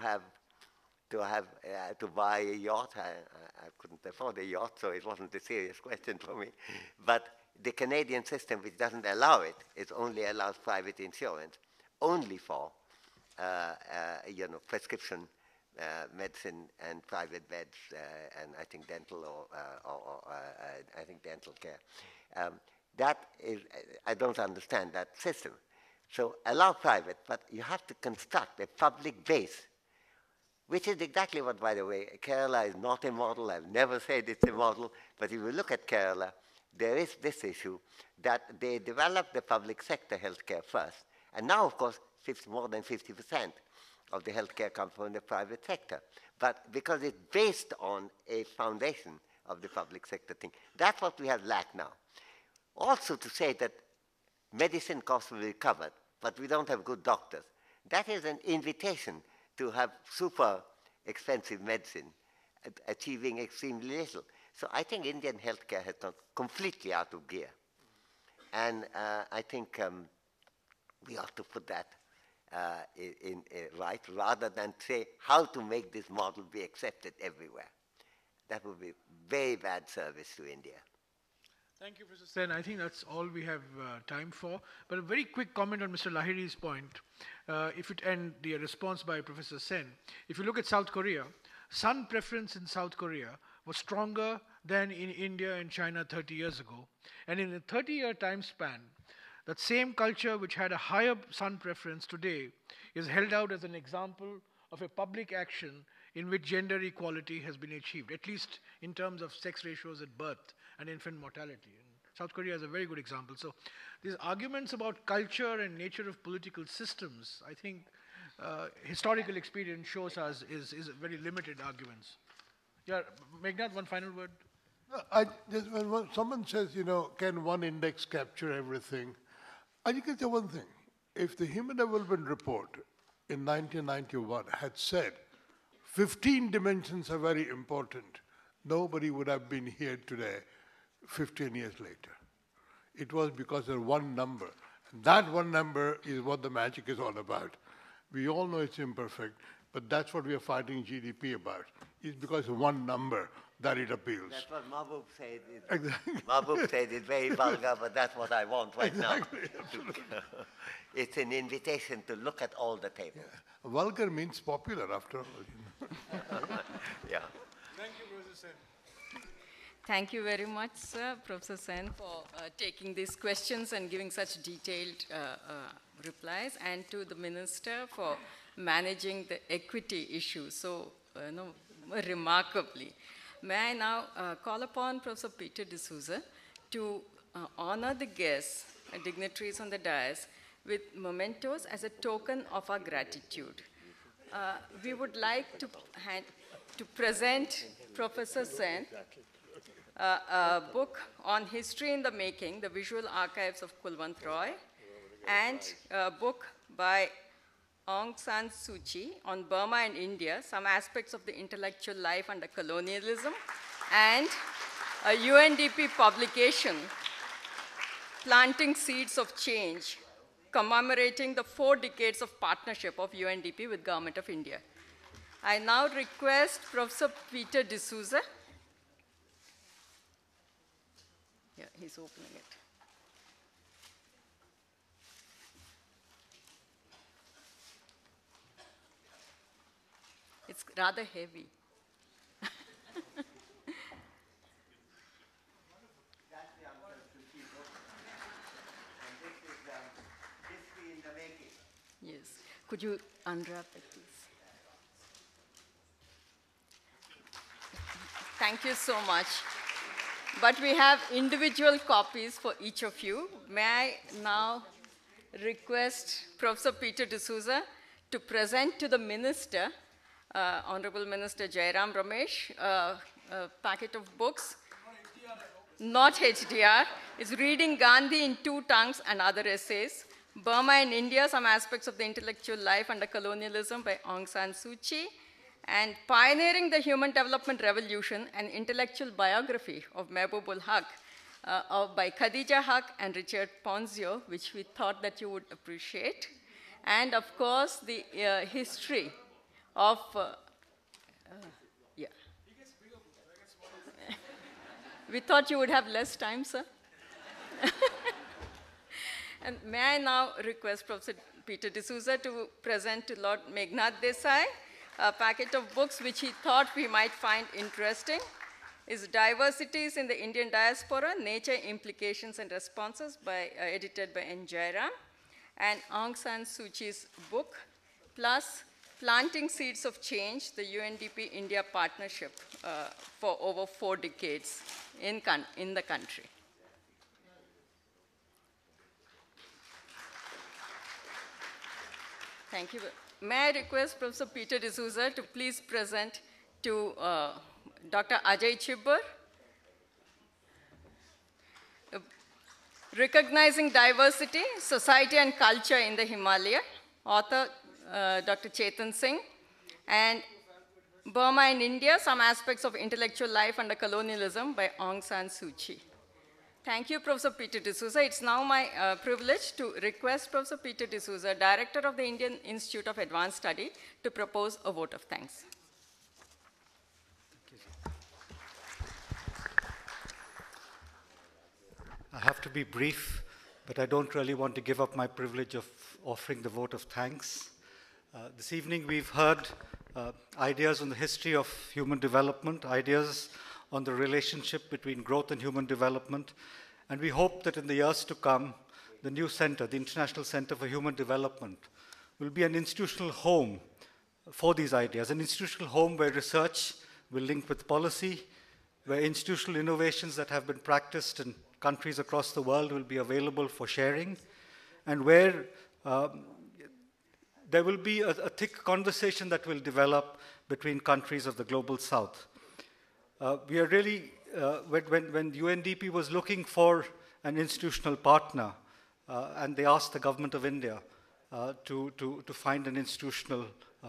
buy a yacht, I couldn't afford a yacht, so it wasn't a serious question for me. But the Canadian system, which doesn't allow it, it only allows private insurance, only for prescription medicine and private beds, and I think dental or I think dental care. That is, I don't understand that system. So allow private, but you have to construct a public base, which is exactly what, by the way, Kerala is not a model. I've never said it's a model, but if you look at Kerala, there is this issue that they developed the public sector healthcare first, and now, of course, more than 50% of the healthcare comes from the private sector. But because it's based on a foundation of the public sector thing, that's what we have lacked now. Also to say that medicine costs will be covered, but we don't have good doctors. That is an invitation to have super expensive medicine, achieving extremely little. So I think Indian healthcare has gone completely out of gear. And I think we ought to put that right, rather than say how to make this model be accepted everywhere. That would be very bad service to India. Thank you, Professor Sen. I think that's all we have time for. But a very quick comment on Mr. Lahiri's point, and the response by Professor Sen. If you look at South Korea, son preference in South Korea was stronger than in India and China 30 years ago. And in a 30-year time span, that same culture which had a higher son preference today is held out as an example of a public action in which gender equality has been achieved, at least in terms of sex ratios at birth and infant mortality. And South Korea is a very good example. So these arguments about culture and nature of political systems, I think historical experience shows us is very limited arguments. Yeah, Meghnad, one final word. When someone says, can one index capture everything? I can say one thing. If the Human Development Report in 1991 had said 15 dimensions are very important, nobody would have been here today 15 years later. It was because of one number. And that one number is what the magic is all about. We all know it's imperfect, but that's what we are fighting GDP about. It's because of one number that it appeals. That's what Mahbub said. Exactly. Mahbub said it's very vulgar, but that's what I want right Exactly, now. It's an invitation to look at all the tables. Yeah. Vulgar means popular, after all. Yeah. Thank you, Professor Sen. Thank you very much, sir, Professor Sen, for taking these questions and giving such detailed replies, and to the Minister for managing the equity issue so remarkably. May I now call upon Professor Peter D'Souza to honor the guests and dignitaries on the dais with mementos as a token of our gratitude. We would like to present Professor Sen a book on history in the making, the visual archives of Kulwant Roy, and a book by Aung San Suu Kyi on Burma and India, some aspects of the intellectual life under colonialism, and a UNDP publication, Planting Seeds of Change, commemorating the 4 decades of partnership of UNDP with Government of India. I now request Professor Peter D'Souza. Yeah, he's opening it. It's rather heavy. Yes. Could you unwrap it, please? Thank you so much. But we have individual copies for each of you. May I now request Professor Peter D'Souza to present to the Minister, Honorable Minister Jairam Ramesh, a packet of books. Not HDR. It's Reading Gandhi in 2 Tongues and Other Essays. Burma and India, Some Aspects of the Intellectual Life Under Colonialism by Aung San Suu Kyi. And Pioneering the Human Development Revolution, an intellectual biography of Mehboob-ul Haq by Khadija Haq and Richard Ponzio, which we thought that you would appreciate. And of course, the history of, yeah. We thought you would have less time, sir. And may I now request Professor Peter D'Souza to present to Lord Meghnad Desai a packet of books which he thought we might find interesting. Is Diversities in the Indian Diaspora, Nature, Implications and Responses, edited by N. Jairam, and Aung San Suu Kyi's book, plus Planting Seeds of Change, the UNDP-India partnership for over 4 decades in the country. Thank you. May I request Professor Peter D'Souza to please present to Dr. Ajay Chhibber, Recognizing Diversity, Society and Culture in the Himalaya, author Dr. Chetan Singh, and Burma and India, Some Aspects of Intellectual Life Under Colonialism by Aung San Suu Kyi. Thank you, Professor Peter D'Souza. It's now my privilege to request Professor Peter D'Souza, Director of the Indian Institute of Advanced Study, to propose a vote of thanks. I have to be brief, but I don't really want to give up my privilege of offering the vote of thanks. This evening we've heard ideas on the history of human development, ideas on the relationship between growth and human development, and we hope that in the years to come, the new center, the International Center for Human Development, will be an institutional home for these ideas, an institutional home where research will link with policy, where institutional innovations that have been practiced in countries across the world will be available for sharing, and where there will be a thick conversation that will develop between countries of the global south. We are really, when UNDP was looking for an institutional partner, and they asked the government of India to find an institutional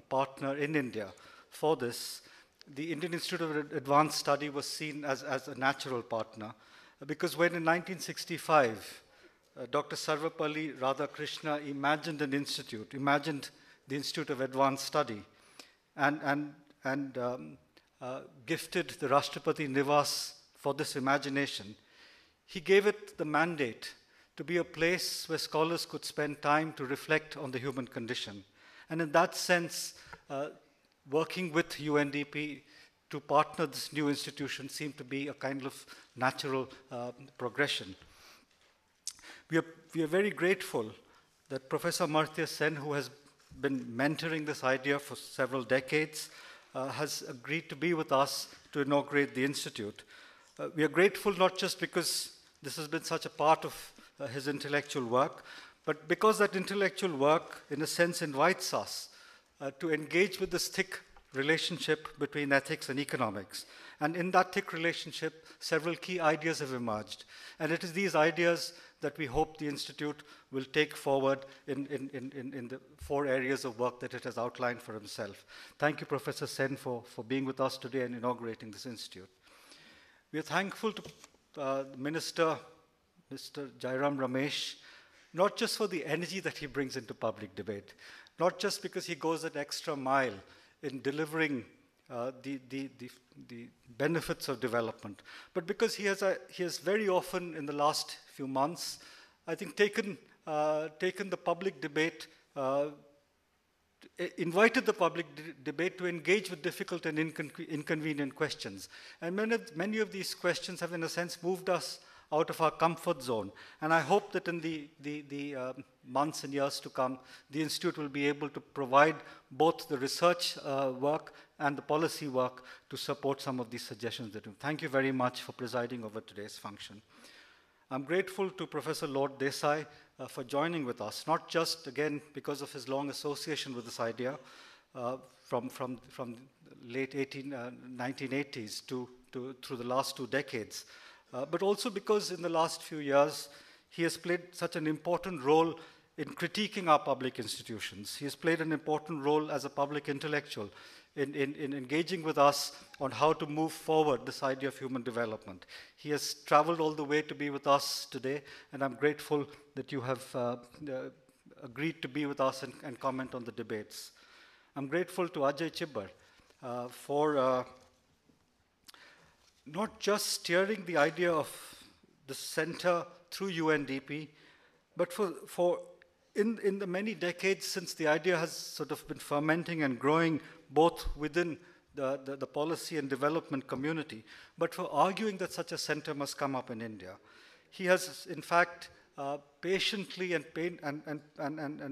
partner in India for this, the Indian Institute of Advanced Study was seen as a natural partner, because when in 1965, Dr. Sarvapalli Radhakrishna imagined the Institute of Advanced Study, and gifted the Rashtrapati Nivas for this imagination, he gave it the mandate to be a place where scholars could spend time to reflect on the human condition. And in that sense, working with UNDP to partner this new institution seemed to be a kind of natural progression. We are very grateful that Professor Amartya Sen, who has been mentoring this idea for several decades, has agreed to be with us to inaugurate the institute. We are grateful not just because this has been such a part of his intellectual work, but because that intellectual work, in a sense, invites us to engage with this thick relationship between ethics and economics. And in that thick relationship, several key ideas have emerged. And it is these ideas that we hope the Institute will take forward in the 4 areas of work that it has outlined for himself. Thank you, Professor Sen, for being with us today and inaugurating this institute. We are thankful to the Minister, Mr. Jairam Ramesh, not just for the energy that he brings into public debate, not just because he goes that extra mile in delivering the benefits of development, but because he has very often in the last few months, I think, taken the public debate, invited the public debate to engage with difficult and inconvenient questions. And many of these questions have, in a sense, moved us out of our comfort zone. And I hope that in the months and years to come, the Institute will be able to provide both the research work and the policy work to support some of these suggestions that we do. Thank you very much for presiding over today's function. I'm grateful to Professor Lord Desai for joining with us, not just, again, because of his long association with this idea from late 1980s through the last 2 decades, but also because in the last few years, he has played such an important role in critiquing our public institutions. He has played an important role as a public intellectual in engaging with us on how to move forward this idea of human development. He has traveled all the way to be with us today, and I'm grateful that you have agreed to be with us and comment on the debates. I'm grateful to Ajay Chhibber for not just steering the idea of the center through UNDP, but for in the many decades since the idea has sort of been fermenting and growing both within the policy and development community, but for arguing that such a center must come up in India. He has, in fact, patiently and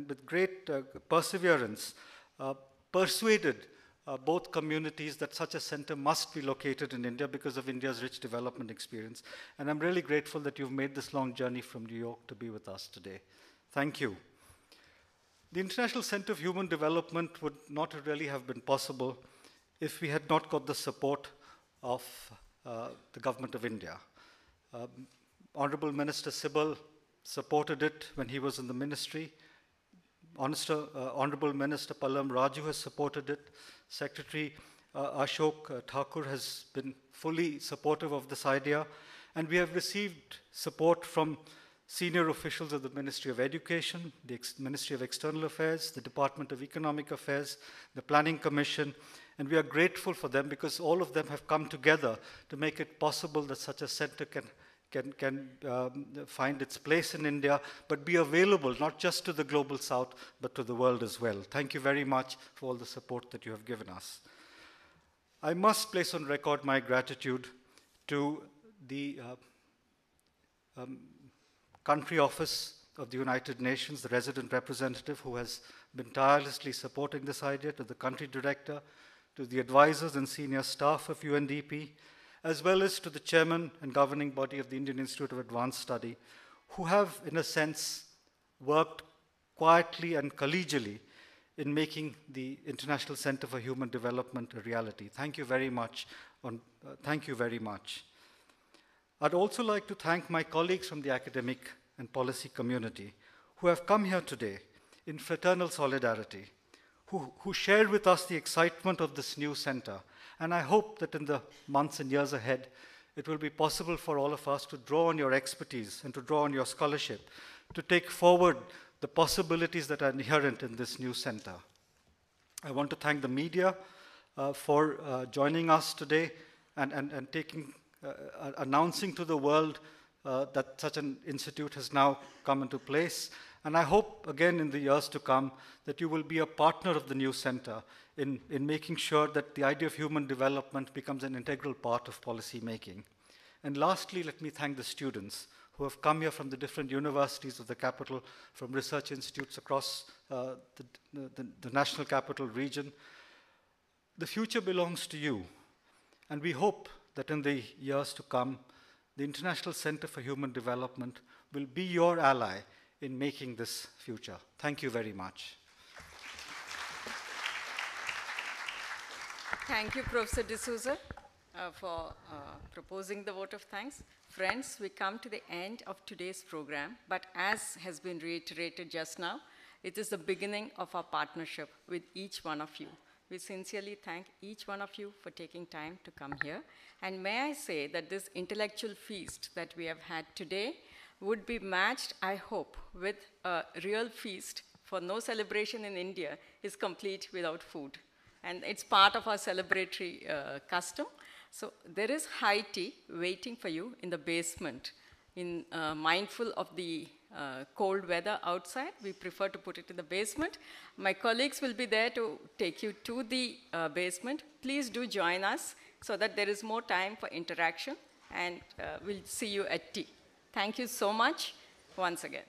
with great perseverance persuaded both communities that such a center must be located in India because of India's rich development experience. And I'm really grateful that you've made this long journey from New York to be with us today. Thank you. The International Center of Human Development would not really have been possible if we had not got the support of the Government of India. Honorable Minister Sibal supported it when he was in the ministry. Honorable Minister Pallam Raju has supported it. Secretary Ashok Thakur has been fully supportive of this idea. And we have received support from senior officials of the Ministry of Education, the Ministry of External Affairs, the Department of Economic Affairs, the Planning Commission, and we are grateful for them because all of them have come together to make it possible that such a center can find its place in India, but be available not just to the global south, but to the world as well. Thank you very much for all the support that you have given us. I must place on record my gratitude to the Country Office of the United Nations, the resident representative who has been tirelessly supporting this idea, to the country director, to the advisors and senior staff of UNDP, as well as to the chairman and governing body of the Indian Institute of Advanced Study, who have, in a sense, worked quietly and collegially in making the International Center for Human Development a reality. Thank you very much, Thank you very much. I'd also like to thank my colleagues from the academic and policy community who have come here today in fraternal solidarity, who shared with us the excitement of this new center. And I hope that in the months and years ahead, it will be possible for all of us to draw on your expertise and to draw on your scholarship to take forward the possibilities that are inherent in this new center. I want to thank the media for joining us today and announcing to the world that such an institute has now come into place. And I hope, again, in the years to come, that you will be a partner of the new center in making sure that the idea of human development becomes an integral part of policy making. And lastly, let me thank the students who have come here from the different universities of the capital, from research institutes across the national capital region. The future belongs to you, and we hope that in the years to come, the International Center for Human Development will be your ally in making this future. Thank you very much. Thank you, Professor D'Souza, for proposing the vote of thanks. Friends, we come to the end of today's program, but as has been reiterated just now, it is the beginning of our partnership with each one of you. We sincerely thank each one of you for taking time to come here. And may I say that this intellectual feast that we have had today would be matched, I hope, with a real feast, for no celebration in India is complete without food. And it's part of our celebratory custom. So there is high tea waiting for you in the basement. Mindful of the cold weather outside, we prefer to put it in the basement. My colleagues will be there to take you to the basement. Please do join us so that there is more time for interaction, and we'll see you at tea. Thank you so much once again.